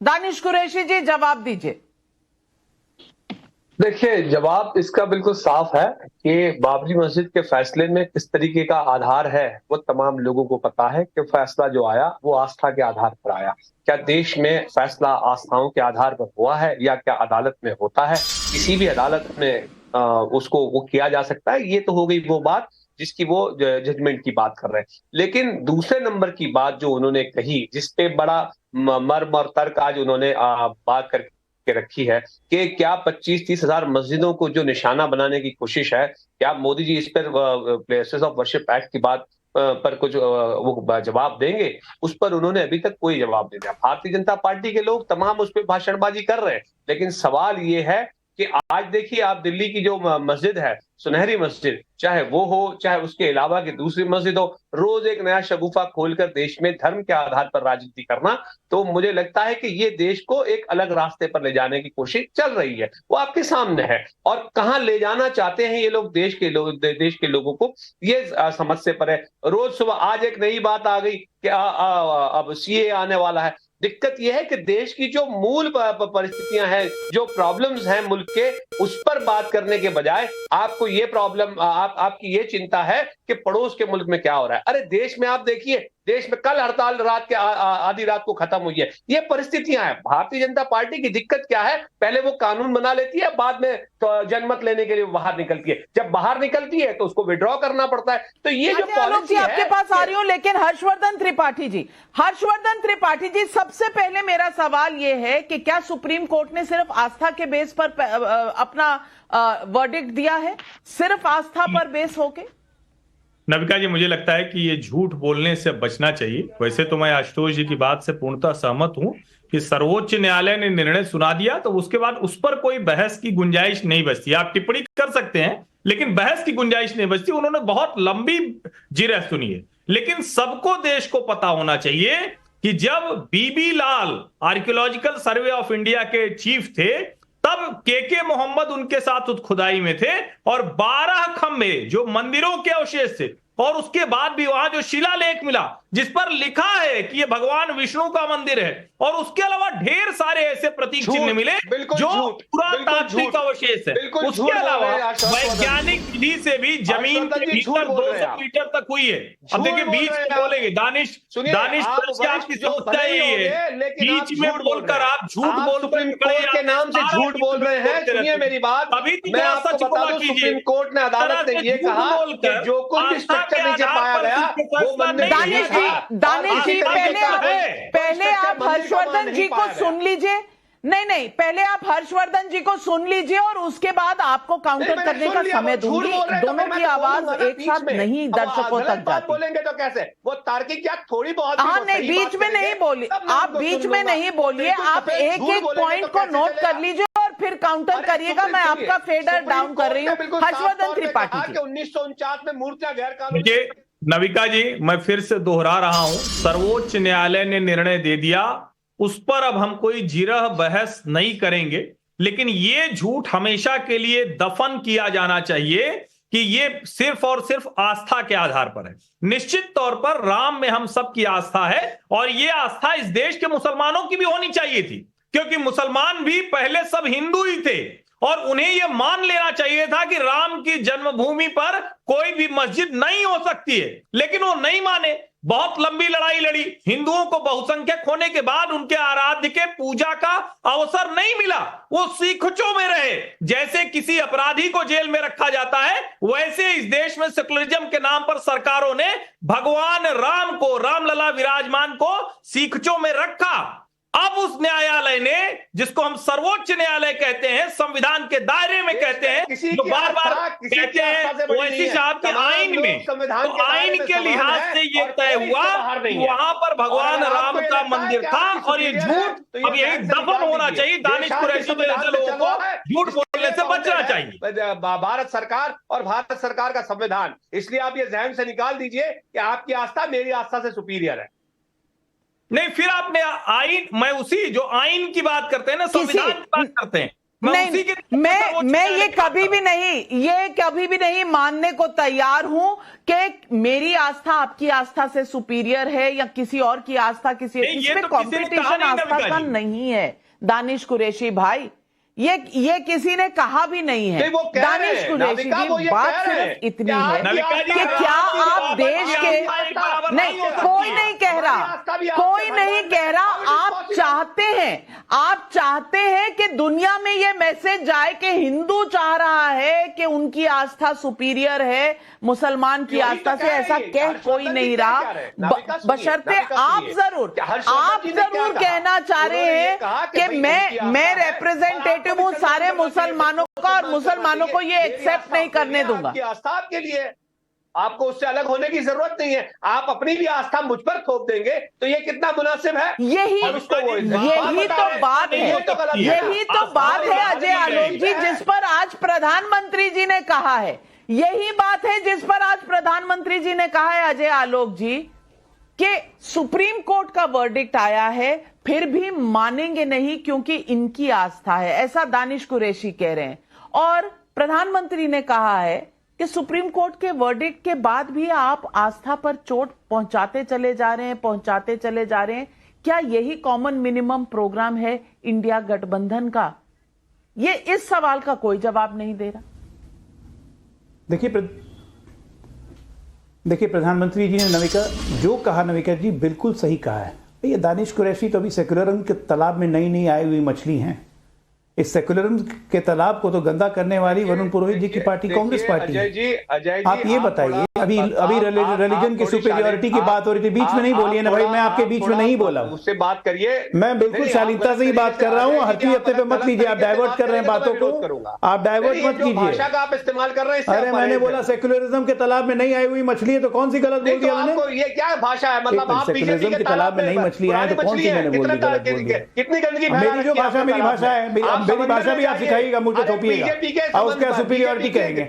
दानिश कुरैशी जी, जवाब दीजिए। देखिए, जवाब इसका बिल्कुल साफ है कि बाबरी मस्जिद के फैसले में किस तरीके का आधार है वो तमाम लोगों को पता है कि फैसला जो आया वो आस्था के आधार पर आया। क्या देश में फैसला आस्थाओं के आधार पर हुआ है या क्या अदालत में होता है? किसी भी अदालत में उसको वो किया जा सकता है। ये तो हो गई वो बात जिसकी वो जजमेंट की बात कर रहे हैं। लेकिन दूसरे नंबर की बात जो उन्होंने कही, जिसपे बड़ा मर्म और तर्क आज उन्होंने बात करके रखी है कि क्या 25-30 हजार मस्जिदों को जो निशाना बनाने की कोशिश है, क्या मोदी जी इस पर प्लेसेस ऑफ वर्शिप एक्ट की बात पर कुछ वो जवाब देंगे? उस पर उन्होंने अभी तक कोई जवाब नहीं दिया। भारतीय जनता पार्टी के लोग तमाम उस पर भाषणबाजी कर रहे हैं, लेकिन सवाल ये है कि आज देखिए आप दिल्ली की जो मस्जिद है, सुनहरी मस्जिद, चाहे वो हो चाहे उसके अलावा की दूसरी मस्जिद हो, रोज एक नया शगुफा खोलकर देश में धर्म के आधार पर राजनीति करना, तो मुझे लगता है कि ये देश को एक अलग रास्ते पर ले जाने की कोशिश चल रही है। वो आपके सामने है, और कहां ले जाना चाहते हैं ये लोग देश के लोगों को, ये समझ से परे। रोज सुबह आज एक नई बात आ गई कि अब सीए आने वाला है। दिक्कत यह है कि देश की जो मूल परिस्थितियां हैं, जो प्रॉब्लम्स हैं मुल्क के, उस पर बात करने के बजाय आपको ये प्रॉब्लम आपकी ये चिंता है कि पड़ोस के मुल्क में क्या हो रहा है। अरे देश में आप देखिए, देश में कल हड़ताल रात के आधी रात को खत्म हुई है। ये परिस्थितियां हैं। भारतीय जनता पार्टी की दिक्कत क्या है? पहले वो कानून बना लेती है, बाद में तो जनमत लेने के लिए बाहर निकलती है। जब बाहर निकलती है तो उसको विड्रॉ करना पड़ता है। तो ये जो पॉलिसी है, आपके पास आ रही हूं, लेकिन हर्षवर्धन त्रिपाठी जी, सबसे पहले मेरा सवाल ये है कि क्या सुप्रीम कोर्ट ने सिर्फ आस्था के बेस पर अपना वर्डिक्ट दिया है? सिर्फ आस्था पर बेस होके? नविका जी, मुझे लगता है कि ये झूठ बोलने से बचना चाहिए। वैसे तो मैं आशुतोष जी की बात से पूर्णतः सहमत हूं कि सर्वोच्च न्यायालय ने निर्णय सुना दिया तो उसके बाद उस पर कोई बहस की गुंजाइश नहीं बचती। आप टिप्पणी कर सकते हैं लेकिन बहस की गुंजाइश नहीं बचती। उन्होंने बहुत लंबी जिरह सुनी है, लेकिन सबको देश को पता होना चाहिए कि जब बीबी लाल आर्कियोलॉजिकल सर्वे ऑफ इंडिया के चीफ थे, तब के मोहम्मद उनके साथ उस खुदाई में थे, और 12 खंभे जो मंदिरों के अवशेष थे और उसके बाद भी वहां जो शिलालेख मिला जिस पर लिखा है कि ये भगवान विष्णु का मंदिर है, और उसके अलावा ढेर सारे ऐसे प्रतीक चिन्ह मिले जो पुरातात्विक अवशेष है। उसके अलावा वैज्ञानिक विधि से भी जमीन के भीतर 200 मीटर तक हुई है। अब देखिए बीच में बोलेंगे दानिश आपकी समस्या यही है, बीच में बोलकर आप झूठ बोल के नाम से झूठ बोल रहे हैं। सुनिए मेरी बात, अभी मैं आपको बता दूं सुप्रीम कोर्ट ने अदालत ने ये कहा कि जो कुछ भी स्ट्रक्चर नीचे पाया गया वो मंदिर दानिश जी पहले आप हर्षवर्धन जी को सुन लीजिए। नहीं, पहले आप हर्षवर्धन जी को सुन लीजिए और उसके बाद आपको काउंटर करने का समय दूंगी। दोनों की आवाज एक साथ नहीं दर्शकों तक जाती। बोलेंगे तो कैसे? वो तार्किक क्या थोड़ी बहुत? हाँ नहीं, बीच में नहीं बोलिए, आप बीच में नहीं बोलिए, आप एक एक पॉइंट को नोट कर लीजिए और फिर काउंटर करिएगा। मैं आपका फेडर डाउन कर रही हूँ हर्षवर्धन त्रिपाठी जी। 1949 में मूर्तियां गैर कानूनी। नविका जी, मैं फिर से दोहरा रहा हूं, सर्वोच्च न्यायालय ने निर्णय दे दिया, उस पर अब हम कोई जिरह बहस नहीं करेंगे। लेकिन ये झूठ हमेशा के लिए दफन किया जाना चाहिए कि ये सिर्फ और सिर्फ आस्था के आधार पर है। निश्चित तौर पर राम में हम सबकी आस्था है और ये आस्था इस देश के मुसलमानों की भी होनी चाहिए थी, क्योंकि मुसलमान भी पहले सब हिंदू ही थे और उन्हें यह मान लेना चाहिए था कि राम की जन्मभूमि पर कोई भी मस्जिद नहीं हो सकती है। लेकिन वो नहीं माने, बहुत लंबी लड़ाई लड़ी, हिंदुओं को बहुसंख्यक होने के बाद उनके आराध्य के पूजा का अवसर नहीं मिला, वो सीखचों में रहे। जैसे किसी अपराधी को जेल में रखा जाता है, वैसे इस देश में सेकुलरिज्म के नाम पर सरकारों ने भगवान राम को, रामलला विराजमान को सीखचों में रखा। अब उस न्यायालय ने, जिसको हम सर्वोच्च न्यायालय कहते हैं, संविधान के दायरे में कहते हैं, जो बार बार कहते हैं ओवैसी साहब के आइन में, तो आइन के लिहाज से ये तय हुआ कि वहां पर भगवान राम का मंदिर था और ये झूठ अब यही दफन होना चाहिए। दानिश कुरैशी जैसे लोगों को झूठ बोलने से बचना चाहिए। भारत सरकार और भारत सरकार का संविधान, इसलिए आप ये जहन से निकाल दीजिए कि आपकी आस्था मेरी आस्था से सुपीरियर है। नहीं, फिर आपने आइन, मैं उसी जो आइन की बात करते हैं ना, संविधान की बात करते हैं, मैं ये कभी भी नहीं मानने को तैयार हूं कि मेरी आस्था आपकी आस्था से सुपीरियर है या किसी और की आस्था इसमें कंपटीशन आस्था का नहीं है। दानिश कुरैशी भाई, ये किसी ने कहा भी नहीं है। दानिश कुरैशी जी, बात सिर्फ इतनी है कि क्या आप देश के, नहीं कोई नहीं कह रहा, आप चाहते हैं कि दुनिया में ये मैसेज जाए कि हिंदू चाह रहा है कि उनकी आस्था सुपीरियर है मुसलमान की आस्था से, ऐसा कह कोई नहीं रहा, बशर्ते आप जरूर कहना चाह रहे हैं कि मैं रिप्रेजेंटेटिव हूं सारे मुसलमानों का और मुसलमानों को ये एक्सेप्ट नहीं करने दूंगा। आस्था के लिए आपको उससे अलग होने की जरूरत नहीं है। आप अपनी भी आस्था मुझ पर थोप देंगे तो ये कितना मुनासिब है? यही तो बात है अजय आलोक जी, जिस पर आज प्रधानमंत्री जी ने कहा है। यही बात है जिस पर आज प्रधानमंत्री जी ने कहा है अजय आलोक जी कि सुप्रीम कोर्ट का वर्डिक्ट आया है, फिर भी मानेंगे नहीं क्योंकि इनकी आस्था है, ऐसा दानिश कुरैशी कह रहे हैं। और प्रधानमंत्री ने कहा है कि सुप्रीम कोर्ट के वर्डिक्ट के बाद भी आप आस्था पर चोट पहुंचाते चले जा रहे हैं। क्या यही कॉमन मिनिमम प्रोग्राम है इंडिया गठबंधन का? ये इस सवाल का कोई जवाब नहीं दे रहा। देखिए प्रधानमंत्री जी ने जो कहा नविका जी बिल्कुल सही कहा है। ये दानिश कुरैशी तो अभी सेकुलरिज्म के तालाब में नई आई हुई मछली हैं। इस सेकुलरिज्म के तालाब को तो गंदा करने वाली वरुण पुरोहित जी की पार्टी कांग्रेस पार्टी है। आप ये बताइए, अभी रिलीजन की सुपीरियरिटी की बात हो रही थी, बीच में नहीं बोलिए ना भाई, मैं आपके बीच में नहीं बोला, उससे बात करिए। मैं बिल्कुल शालीनता से ही बात कर रहा हूँ, हर हफ्ते पे मत लीजिए, आप डाइवर्ट कर रहे हैं बातों को, आप डाइवर्ट मत कीजिए। भाषा का आप इस्तेमाल कर रहे हैं। अरे मैंने बोला सेकुलरिज्म के तालाब में नहीं आई हुई मछली है, तो कौन सी गलत बोल दिया मैंने? ये क्या भाषा है? मतलब आप सेकुलरिज्म के तालाब में नई मछली आए तो कौन सी मैंने बोल दी? कितनी गंदगी? मेरी जो भाषा मेरी भाषा है, मेरी भाषा भी आप सिखाइएगा, मुझे थोपिएगा और उसका सुपीरियरिटी कहेंगे,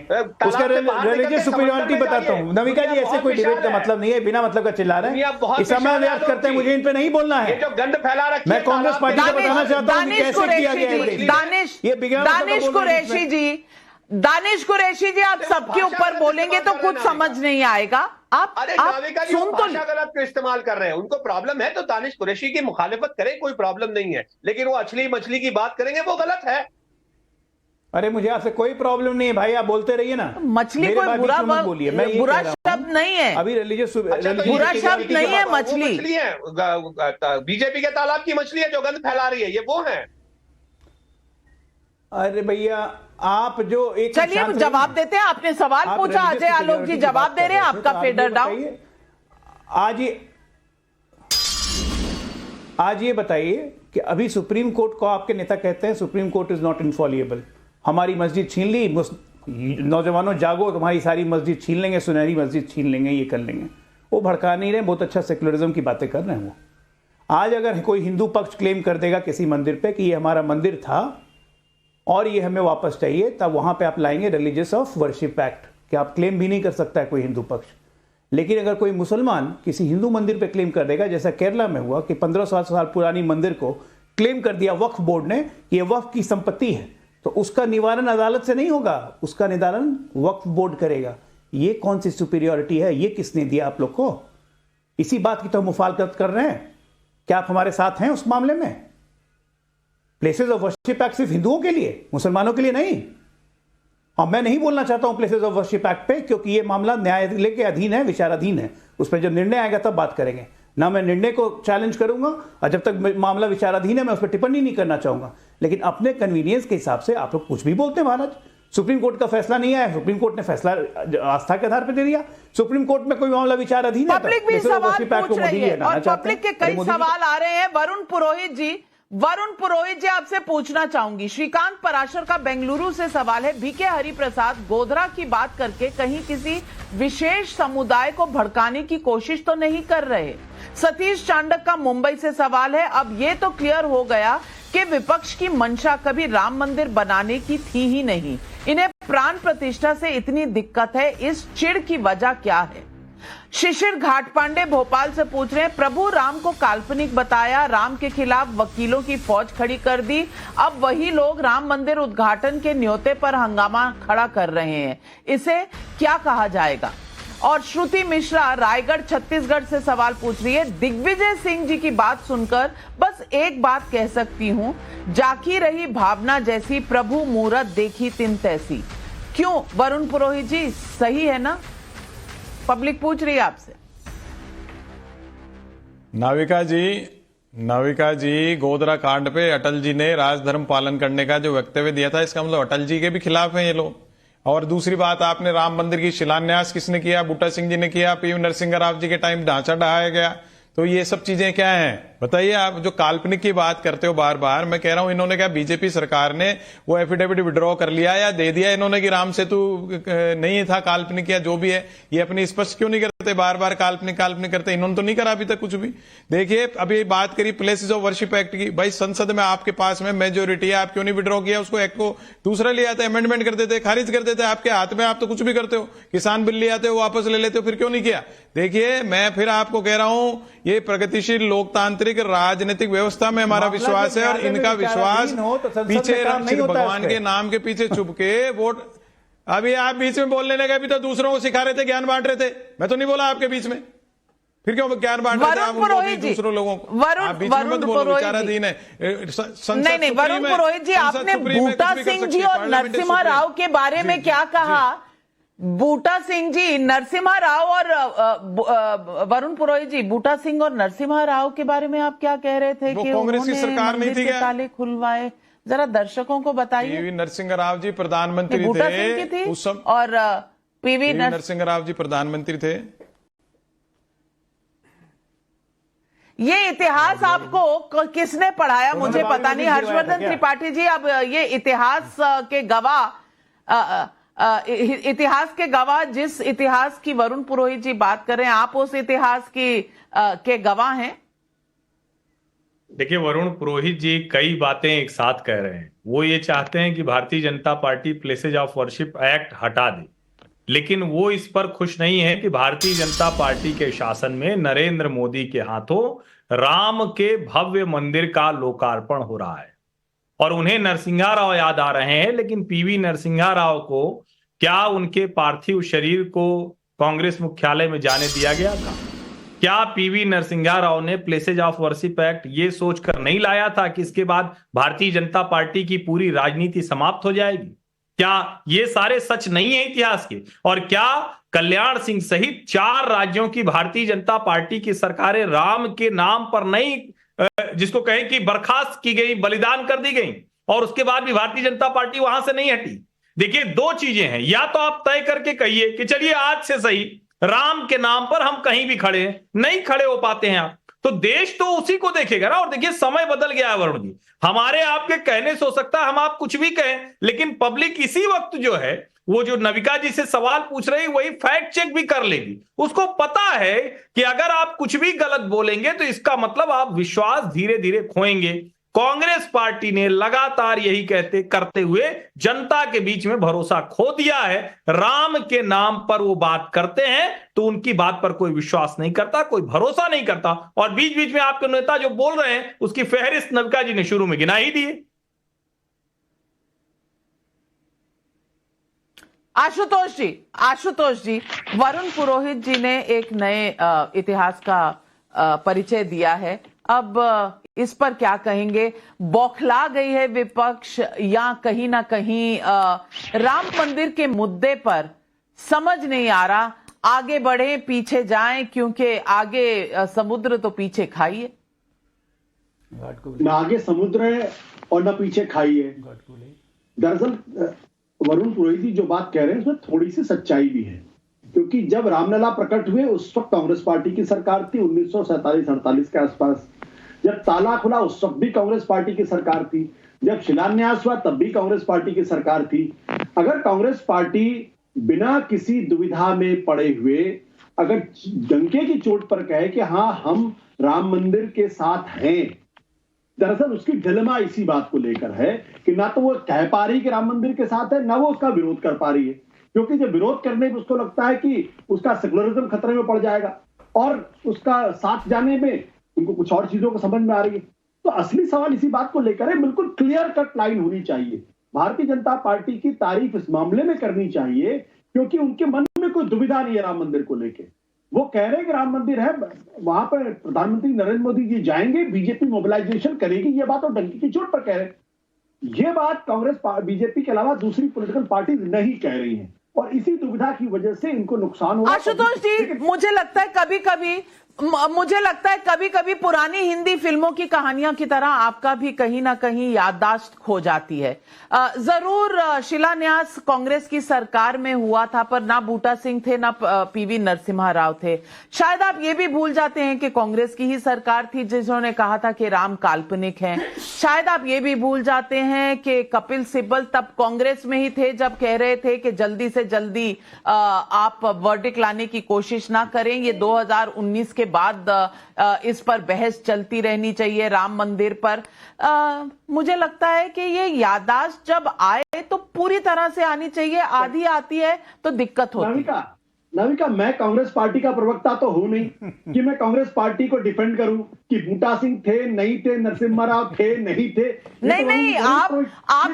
उसका रिलीजियस सुपीरियरिटी बताता हूँ। नविका जी ऐसे कोई डिबेट का मतलब नहीं है, बिना मतलब का चिल्ला रहे हैं, इस समय याद करते हैं, मुझे इन पे नहीं बोलना है। जो गंद फैला रखी है, मैं कांग्रेस पार्टी को बताना चाहता हूँ कैसे किया गया है। दानिश कुरैशी जी, दानिश कुरैशी जी, आप सबके ऊपर बोलेंगे तो कुछ समझ नहीं आएगा। आप नाविका जी सुन भाषा गलत क्यों इस्तेमाल कर रहे हैं? उनको प्रॉब्लम है तो दानिश कुरैशी की मुखालिफत करें, कोई प्रॉब्लम नहीं है, लेकिन वो अछली मछली की बात करेंगे वो गलत है। अरे मुझे आपसे कोई प्रॉब्लम नहीं है भाई, आप बोलते रहिए ना। मछली कोई बुरा शब्द नहीं है, अभी रिलीजियस बुरा शब्द नहीं है। मछली है, बीजेपी के तालाब की मछली है जो गंद फैला रही है, ये वो है। अरे भैया आप जो एक चलिए जवाब देते हैं। आपने सवाल पूछा, अजय आलोक जी जवाब दे रहे हैं, आपका फेडर डाउन। आज ये बताइए कि अभी सुप्रीम कोर्ट को आपके नेता कहते हैं सुप्रीम कोर्ट इज नॉट इनफॉलिएबल। हमारी मस्जिद छीन ली, नौजवानों जागो, तुम्हारी सारी मस्जिद छीन लेंगे, सुनहरी मस्जिद छीन लेंगे, ये कर लेंगे। वो भड़का नहीं रहे, बहुत अच्छा सेकुलरिज्म की बातें कर रहे हैं वो। आज अगर कोई हिंदू पक्ष क्लेम कर देगा किसी मंदिर पे कि ये हमारा मंदिर था और ये हमें वापस चाहिए, तब वहां पे आप लाएंगे रिलीजियस ऑफ वर्शिप एक्ट, कि आप क्लेम भी नहीं कर सकता है कोई हिंदू पक्ष। लेकिन अगर कोई मुसलमान किसी हिंदू मंदिर पे क्लेम कर देगा, जैसा केरला में हुआ कि 1500 साल पुरानी मंदिर को क्लेम कर दिया वक्फ बोर्ड ने कि ये वक्फ की संपत्ति है, तो उसका निवारण अदालत से नहीं होगा, उसका निवारण वक्फ बोर्ड करेगा। ये कौन सी सुपीरियरिटी है? ये किसने दिया आप लोग को? इसी बात की तो हम मुखालफत कर रहे हैं। क्या आप हमारे साथ हैं उस मामले में? प्लेसेस ऑफ वर्शिप एक्ट सिर्फ हिंदुओं के लिए, मुसलमानों के लिए नहीं। और मैं नहीं बोलना चाहता हूं प्लेसेस ऑफ वर्शिप एक्ट पे, क्योंकि ये मामला न्यायालय के अधीन है, विचाराधीन है। उस पर जब निर्णय आएगा तब बात करेंगे ना। मैं निर्णय को चैलेंज करूंगा और जब तक मामला विचाराधीन है मैं उस पर टिप्पणी नहीं करना चाहूंगा। लेकिन अपने कन्वीनियंस के हिसाब से आप लोग कुछ भी बोलते हैं। महाराज, सुप्रीम कोर्ट का फैसला नहीं आया, सुप्रीम कोर्ट ने फैसला आस्था के आधार पर दे दिया। सुप्रीम कोर्ट में कोई मामला विचाराधीन है, पब्लिक भी सवाल पूछ रही है और पब्लिक के कई सवाल आ रहे हैं। वरुण पुरोहित जी आपसे पूछना चाहूंगी। श्रीकांत पराशर का बेंगलुरु से सवाल है, बीके हरिप्रसाद गोधरा की बात करके कहीं किसी विशेष समुदाय को भड़काने की कोशिश तो नहीं कर रहे? सतीश चांडक का मुंबई से सवाल है, अब ये तो क्लियर हो गया कि विपक्ष की मंशा कभी राम मंदिर बनाने की थी ही नहीं, इन्हें प्राण प्रतिष्ठा से इतनी दिक्कत है, इस चिढ़ की वजह क्या है? शिशिर घाटपांडे भोपाल से पूछ रहे हैं, प्रभु राम को काल्पनिक बताया, राम के खिलाफ वकीलों की फौज खड़ी कर दी, अब वही लोग राम मंदिर उद्घाटन के न्योते पर हंगामा खड़ा कर रहे हैं, इसे क्या कहा जाएगा? और श्रुति मिश्रा रायगढ़ छत्तीसगढ़ से सवाल पूछ रही है, दिग्विजय सिंह जी की बात सुनकर बस एक बात कह सकती हूं, जाकी रही भावना जैसी, प्रभु मूरत देखी तिन तैसी। क्यों वरुण पुरोहित जी, सही है ना? पब्लिक पूछ रही है आपसे। नाविका जी गोधरा कांड पे अटल जी ने राजधर्म पालन करने का जो वक्तव्य दिया था, इसका मतलब अटल जी के भी खिलाफ हैं ये लोग। और दूसरी बात, आपने राम मंदिर की शिलान्यास किसने किया? बूटा सिंह जी ने किया। पीवी नरसिंह राव जी के टाइम ढांचा ढहाया गया। तो ये सब चीजें क्या हैं बताइए? आप जो काल्पनिक की बात करते हो बार बार, मैं कह रहा हूं इन्होंने क्या बीजेपी सरकार ने वो एफिडेविट विड्रॉ कर लिया या दे दिया इन्होंने कि राम सेतु नहीं था, काल्पनिक या जो भी है? ये अपनी स्पष्ट क्यों नहीं करते? बार बार काल्पनिक करते। इन्होंने तो नहीं करा अभी तक कुछ भी। देखिए अभी बात करी प्लेसेस ऑफ वर्शिप एक्ट की, भाई संसद में आपके पास में मेजोरिटी है, आप क्यों नहीं विड्रॉ किया उसको? एक्ट को दूसरा ले आते, अमेंडमेंट कर देते, खारिज कर देते, आपके हाथ में, आप तो कुछ भी करते हो। किसान बिल ले आते हो, वापस ले लेते हो, फिर क्यों नहीं किया? देखिए मैं फिर आपको कह रहा हूं, ये प्रगतिशील लोकतांत्रिक राजनीतिक व्यवस्था में हमारा विश्वास है और इनका विश्वास पीछे भगवान के नाम के पीछे छुप के वोट। अभी आप बीच में बोल लेने का, अभी तो दूसरों को सिखा रहे थे, ज्ञान बांट रहे थे। मैं तो नहीं बोला आपके बीच में, फिर क्यों ज्ञान बांट रहे थे आप दूसरों लोगों को? आप बीच में मत बोलो, विचाराधीन है। नहीं, वरुण पुरोहित जी, आपने बूटा सिंह जी और नरसिम्हा राव के बारे में क्या कहा? बूटा सिंह जी, नरसिम्हा राव और वरुण पुरोहित जी, बूटा सिंह और नरसिम्हा राव के बारे में आप क्या कह रहे थे कि कांग्रेस की सरकार नहीं थी क्या? ताले खुलवाए, जरा दर्शकों को बताइए। पीवी नरसिंह राव जी प्रधानमंत्री बूटा सिंह की थी उस समय, और पीवी नरसिंह राव जी प्रधानमंत्री थे। ये इतिहास आपको किसने पढ़ाया मुझे पता नहीं। हर्षवर्धन त्रिपाठी जी, अब ये इतिहास के गवाह जिस इतिहास की वरुण पुरोहित जी बात कर रहे हैं, आप उस इतिहास के गवाह हैं? देखिए वरुण पुरोहित जी कई बातें एक साथ कह रहे हैं। वो ये चाहते हैं कि Bharatiya Janata party places of worship act हटा दे, लेकिन वो इस पर खुश नहीं है कि भारतीय जनता पार्टी के शासन में नरेंद्र मोदी के हाथों राम के भव्य मंदिर का लोकार्पण हो रहा है। और उन्हें नरसिंहा राव याद आ रहे हैं, लेकिन पीवी नरसिंहा राव को क्या उनके पार्थिव शरीर को कांग्रेस मुख्यालय में जाने दिया गया था? क्या पीवी नरसिंहा राव ने प्लेसेज ऑफ वर्शिप एक्ट ये सोचकर नहीं लाया था कि इसके बाद भारतीय जनता पार्टी की पूरी राजनीति समाप्त हो जाएगी? क्या ये सारे सच नहीं है इतिहास के? और क्या कल्याण सिंह सहित 4 राज्यों की भारतीय जनता पार्टी की सरकारें राम के नाम पर नहीं, जिसको कहें कि बर्खास्त की गई, बलिदान कर दी गई, और उसके बाद भी भारतीय जनता पार्टी वहां से नहीं हटी? देखिए, 2 चीजें हैं, या तो आप तय करके कहिए कि चलिए आज से सही राम के नाम पर हम कहीं भी खड़े हैं, नहीं खड़े हो पाते हैं आप, तो देश तो उसी को देखेगा ना। और देखिए, समय बदल गया है वरुण जी, हमारे आपके कहने से हो सकता है हम आप कुछ भी कहें, लेकिन पब्लिक इसी वक्त जो है, वो जो नविका जी से सवाल पूछ रही, वही फैक्ट चेक भी कर लेगी। उसको पता है कि अगर आप कुछ भी गलत बोलेंगे तो इसका मतलब आप विश्वास धीरे धीरे खोएंगे। कांग्रेस पार्टी ने लगातार यही करते हुए जनता के बीच में भरोसा खो दिया है। राम के नाम पर वो बात करते हैं तो उनकी बात पर कोई विश्वास नहीं करता, कोई भरोसा नहीं करता, और बीच बीच में आपके नेता जो बोल रहे हैं उसकी फहरिस्त नविका जी ने शुरू में गिना ही दी है। आशुतोष जी, वरुण पुरोहित जी ने एक नए इतिहास का परिचय दिया है। अब इस पर क्या कहेंगे? बौखला गई है विपक्ष, या कहीं ना कहीं राम मंदिर के मुद्दे पर समझ नहीं आ रहा, आगे बढ़े पीछे जाएं, क्योंकि आगे समुद्र तो पीछे खाई है। ना आगे समुद्र है और ना पीछे खाई है। दरअसल वरुण पुरोहित जी जो बात कह रहे हैं उसमें थोड़ी सी सच्चाई भी है, क्योंकि जब रामलला प्रकट हुए उस वक्त कांग्रेस पार्टी की सरकार थी 1947-48 के आसपास। जब ताला खुला उस वक्त भी कांग्रेस पार्टी की सरकार थी। जब शिलान्यास हुआ तब भी कांग्रेस पार्टी की सरकार थी। अगर कांग्रेस पार्टी बिना किसी दुविधा में पड़े हुए अगर डंके की चोट पर कहे कि हाँ हम राम मंदिर के साथ हैं, दरअसल उसकी डिलेमा इसी बात को लेकर है कि ना तो वो कह पा रही कि राम मंदिर के साथ है, ना वो उसका विरोध कर पा रही है, क्योंकि जब विरोध करने में उसको लगता है कि उसका सेकुलरिज्म खतरे में पड़ जाएगा और उसका साथ जाने में उनको कुछ और चीजों को समझ में आ रही है। तो असली सवाल इसी बात को लेकर है, बिल्कुल क्लियर कट लाइन होनी चाहिए। भारतीय जनता पार्टी की तारीफ इस मामले में करनी चाहिए क्योंकि उनके मन में कोई दुविधा नहीं है राम मंदिर को लेकर। वो कह रहे हैं कि राम मंदिर है, वहां पर प्रधानमंत्री नरेंद्र मोदी जी जाएंगे, बीजेपी मोबिलाइजेशन करेगी, ये बात और डंकी की चोट पर कह रहे हैं। ये बात कांग्रेस बीजेपी के अलावा दूसरी पॉलिटिकल पार्टी नहीं कह रही हैं और इसी दुविधा की वजह से इनको नुकसान हुआ। आशुतोष जी, मुझे लगता है कभी कभी पुरानी हिंदी फिल्मों की कहानियों की तरह आपका भी कहीं ना कहीं याददाश्त खो जाती है। जरूर शिलान्यास कांग्रेस की सरकार में हुआ था, पर ना बूटा सिंह थे ना पीवी नरसिम्हा राव थे। शायद आप ये भी भूल जाते हैं कि कांग्रेस की ही सरकार थी जिन्होंने कहा था कि राम काल्पनिक हैं। शायद आप ये भी भूल जाते हैं कि कपिल सिब्बल तब कांग्रेस में ही थे जब कह रहे थे कि जल्दी से जल्दी आप वर्डिक्ट लाने की कोशिश ना करें, ये 2019 के बाद इस पर बहस चलती रहनी चाहिए राम मंदिर पर। मुझे लगता है कि ये याददाश्त जब आए तो पूरी तरह से आनी चाहिए, आधी आती है तो दिक्कत होती है। नविका, मैं कांग्रेस पार्टी का प्रवक्ता तो हूं नहीं कि मैं कांग्रेस पार्टी को डिफेंड करूं कि बूटा सिंह थे नहीं थे, नरसिम्हा राव थे नहीं थे। नहीं, आप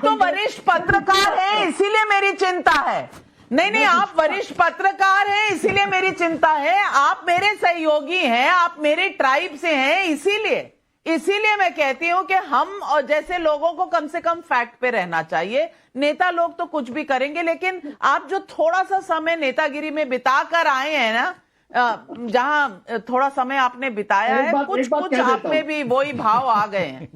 तो वरिष्ठ पत्रकार हैं, इसीलिए मेरी चिंता है। नहीं, आप वरिष्ठ पत्रकार हैं इसीलिए मेरी चिंता है। आप मेरे सहयोगी हैं, आप मेरे ट्राइब से हैं, इसीलिए मैं कहती हूं कि हम और जैसे लोगों को कम से कम फैक्ट पे रहना चाहिए। नेता लोग तो कुछ भी करेंगे, लेकिन आप जो थोड़ा सा समय नेतागिरी में बिता कर आए हैं ना, जहां थोड़ा समय आपने बिताया है, कुछ आप में भी वही भाव आ गए हैं।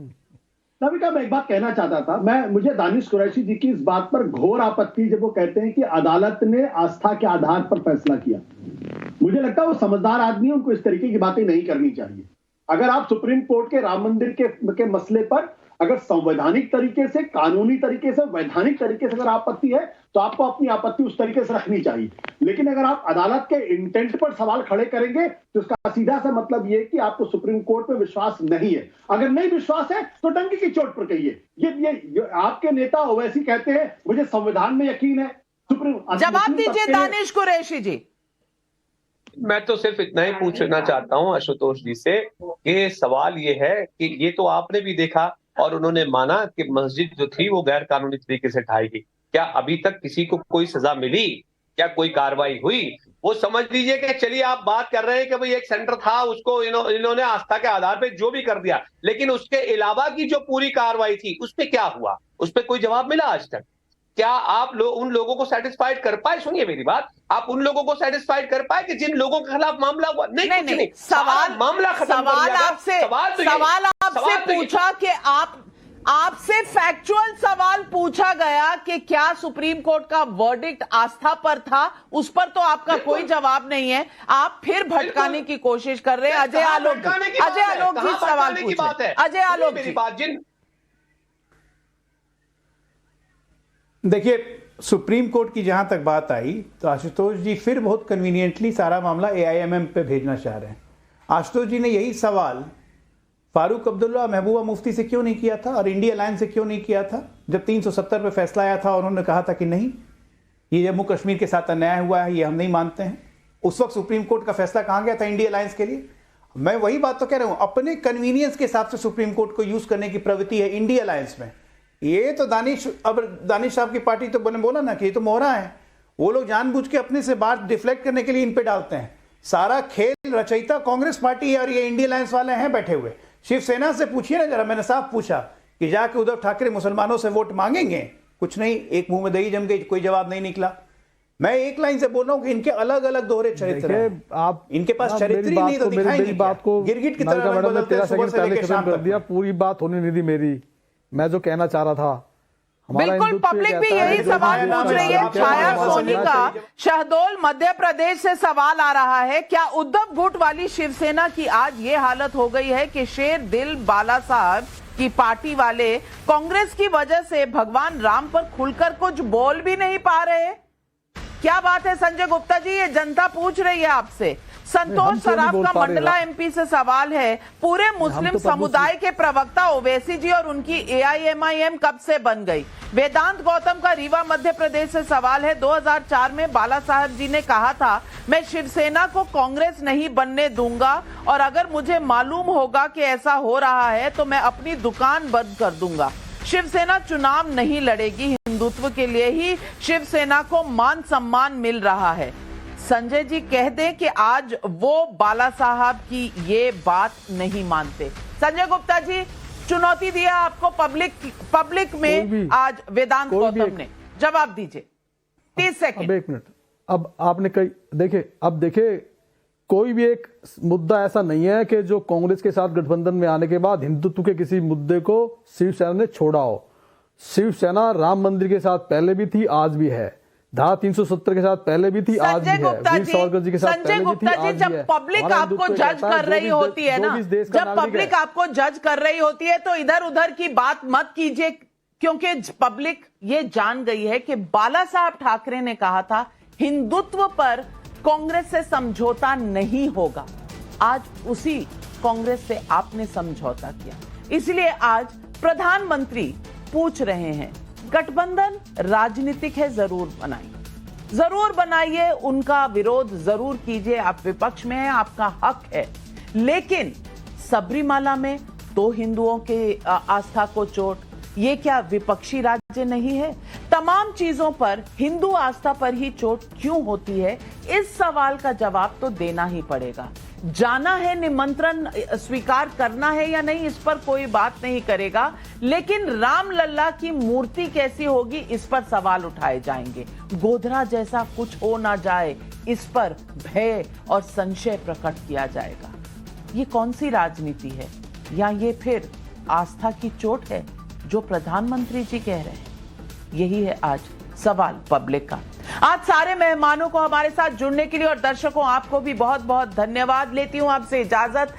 नविका, मैं एक बात कहना चाहता था। मुझे दानिश कुरैशी जी की इस बात पर घोर आपत्ति जब वो कहते हैं कि अदालत ने आस्था के आधार पर फैसला किया। मुझे लगता है वो समझदार आदमी है, उनको इस तरीके की बातें नहीं करनी चाहिए। अगर आप सुप्रीम कोर्ट के राम मंदिर के मसले पर अगर संवैधानिक तरीके से, कानूनी तरीके से, वैधानिक तरीके से अगर आपत्ति है तो आपको अपनी आपत्ति उस तरीके से रखनी चाहिए। लेकिन अगर आप अदालत के इंटेंट पर सवाल खड़े करेंगे तो उसका सीधा सा मतलब ये कि आपको सुप्रीम कोर्ट में विश्वास नहीं है। अगर नहीं विश्वास है तो डंकी की चोट पर कहिए। ये आपके नेता ओवैसी कहते हैं मुझे संविधान में यकीन है। जवाब दीजिए दानिश कुरैशी जी। मैं तो सिर्फ इतना ही पूछना चाहता हूं आशुतोष जी से कि सवाल ये है कि ये तो आपने भी देखा और उन्होंने माना कि मस्जिद जो थी वो गैर कानूनी तरीके से ढाई गई। क्या अभी तक किसी को कोई सजा मिली? क्या कोई कार्रवाई हुई? वो समझ लीजिए कि चलिए आप बात कर रहे हैं कि भाई एक सेंटर था, उसको इन्होंने आस्था के आधार पे जो भी कर दिया, लेकिन उसके अलावा की जो पूरी कार्रवाई थी उस पे क्या हुआ? उस पे कोई जवाब मिला आज तक? क्या आप उन लोगों को सेटिस्फाइड कर पाए? सुनिए मेरी बात, आप उन लोगों को सेटिस्फाइड कर पाए कि जिन लोगों के खिलाफ मामला हुआ? नहीं, सवाल मामला खत्म कर दिया गया। सवाल आपसे पूछा कि आपसे फैक्चुअल सवाल पूछा गया कि क्या सुप्रीम कोर्ट का वर्डिक्ट आस्था पर था, उस पर तो आपका कोई जवाब नहीं है। आप फिर भटकाने की कोशिश कर रहे हैं। अजय आलोक जी सवाल पूछे। अजय आलोक जी, देखिए, सुप्रीम कोर्ट की जहां तक बात आई तो आशुतोष जी फिर बहुत कन्वीनियंटली सारा मामला AIMM पे भेजना चाह रहे हैं। आशुतोष जी ने यही सवाल फारूक अब्दुल्ला, महबूबा मुफ्ती से क्यों नहीं किया था और इंडिया अलायंस से क्यों नहीं किया था जब 370 पे फैसला आया था और उन्होंने कहा था कि नहीं, ये जम्मू कश्मीर के साथ अन्याय हुआ है, ये हम नहीं मानते हैं। उस वक्त सुप्रीम कोर्ट का फैसला कहां गया था इंडिया अलायंस के लिए? मैं वही बात तो कह रहा हूं, अपने कन्वीनियंस के हिसाब से सुप्रीम कोर्ट को यूज करने की प्रवृत्ति है इंडिया अलायंस में। ये तो दानिश साहब की पार्टी तो बोला ना कि ये तो मोहरा है, वो लोग जानबूझ के अपने से बात डिफ्लेक्ट करने के लिए इन पे डालते हैं। सारा खेल रचयिता कांग्रेस पार्टी है और ये इंडिया अलायंस वाले हैं बैठे हुए। शिवसेना से पूछिए ना जरा, मैंने साफ पूछा कि जाके उद्धव ठाकरे मुसलमानों से वोट मांगेंगे? कुछ नहीं, एक मुंह में दही जम गई, कोई जवाब नहीं निकला। मैं एक लाइन से बोल रहा हूं कि इनके अलग अलग दोहरे चरित्र हैं। आप इनके पास चरित्र ही नहीं तो दिखाएंगे बात को गिरगिट की तरह मैडम ने 13 सेकंड पहले खत्म कर दिया, तक। पूरी बात होने नहीं दी मेरी। मैं जो कहना चाह रहा था, बिल्कुल पब्लिक भी यही सवाल पूछ रही है। छाया सोनी का शहडोल मध्य प्रदेश से सवाल आ रहा है, क्या उद्धव गुट वाली शिवसेना की आज ये हालत हो गई है कि शेर दिल बाला साहब की पार्टी वाले कांग्रेस की वजह से भगवान राम पर खुलकर कुछ बोल भी नहीं पा रहे? क्या बात है संजय गुप्ता जी, ये जनता पूछ रही है आपसे। संतोष सराफ का मंडला MP से सवाल है, पूरे मुस्लिम समुदाय के प्रवक्ता ओवैसी जी और उनकी AIMIM कब से बन गई? वेदांत गौतम का रीवा मध्य प्रदेश से सवाल है, 2004 में बाला साहब जी ने कहा था मैं शिवसेना को कांग्रेस नहीं बनने दूंगा और अगर मुझे मालूम होगा कि ऐसा हो रहा है तो मैं अपनी दुकान बंद कर दूंगा। शिवसेना चुनाव नहीं लड़ेगी, हिंदुत्व के लिए ही शिवसेना को मान सम्मान मिल रहा है। संजय जी कह दें कि आज वो बाला साहब की ये बात नहीं मानते। संजय गुप्ता जी, चुनौती दिया आपको पब्लिक में आज वेदांत गौतम ने, जवाब दीजिए 30 सेकंड। अब 1 मिनट, अब आपने कही देखिए कोई भी एक मुद्दा ऐसा नहीं है कि जो कांग्रेस के साथ गठबंधन में आने के बाद हिंदुत्व के किसी मुद्दे को शिवसेना ने छोड़ा हो। शिवसेना राम मंदिर के साथ पहले भी थी, आज भी है। धारा 370 के साथ पहले भी थी, आज भी है। वीर सावरकर जी के साथ पहले भी थी, आज भी है। जब पब्लिक आपको जज कर रही होती है ना, जब पब्लिक आपको जज कर रही होती है तो इधर उधर की बात मत कीजिए, क्योंकि पब्लिक ये जान गई है कि बाला साहब ठाकरे ने कहा था हिंदुत्व पर कांग्रेस से समझौता नहीं होगा। आज उसी कांग्रेस से आपने समझौता किया, इसलिए आज प्रधानमंत्री पूछ रहे हैं गठबंधन राजनीतिक है, जरूर बनाइए, उनका विरोध जरूर कीजिए, आप विपक्ष में हैं, आपका हक है, लेकिन सबरीमाला में 2 हिंदुओं के आस्था को चोट, ये क्या विपक्षी राज्य नहीं है? तमाम चीजों पर हिंदू आस्था पर ही चोट क्यों होती है? इस सवाल का जवाब तो देना ही पड़ेगा। जाना है, निमंत्रण स्वीकार करना है या नहीं, इस पर कोई बात नहीं करेगा, लेकिन रामलला की मूर्ति कैसी होगी इस पर सवाल उठाए जाएंगे। गोधरा जैसा कुछ हो ना जाए, इस पर भय और संशय प्रकट किया जाएगा। ये कौन सी राजनीति है? या ये फिर आस्था की चोट है जो प्रधानमंत्री जी कह रहे हैं? यही है आज सवाल पब्लिक का। आज सारे मेहमानों को हमारे साथ जुड़ने के लिए और दर्शकों आपको भी बहुत बहुत धन्यवाद। लेती हूं आपसे इजाजत।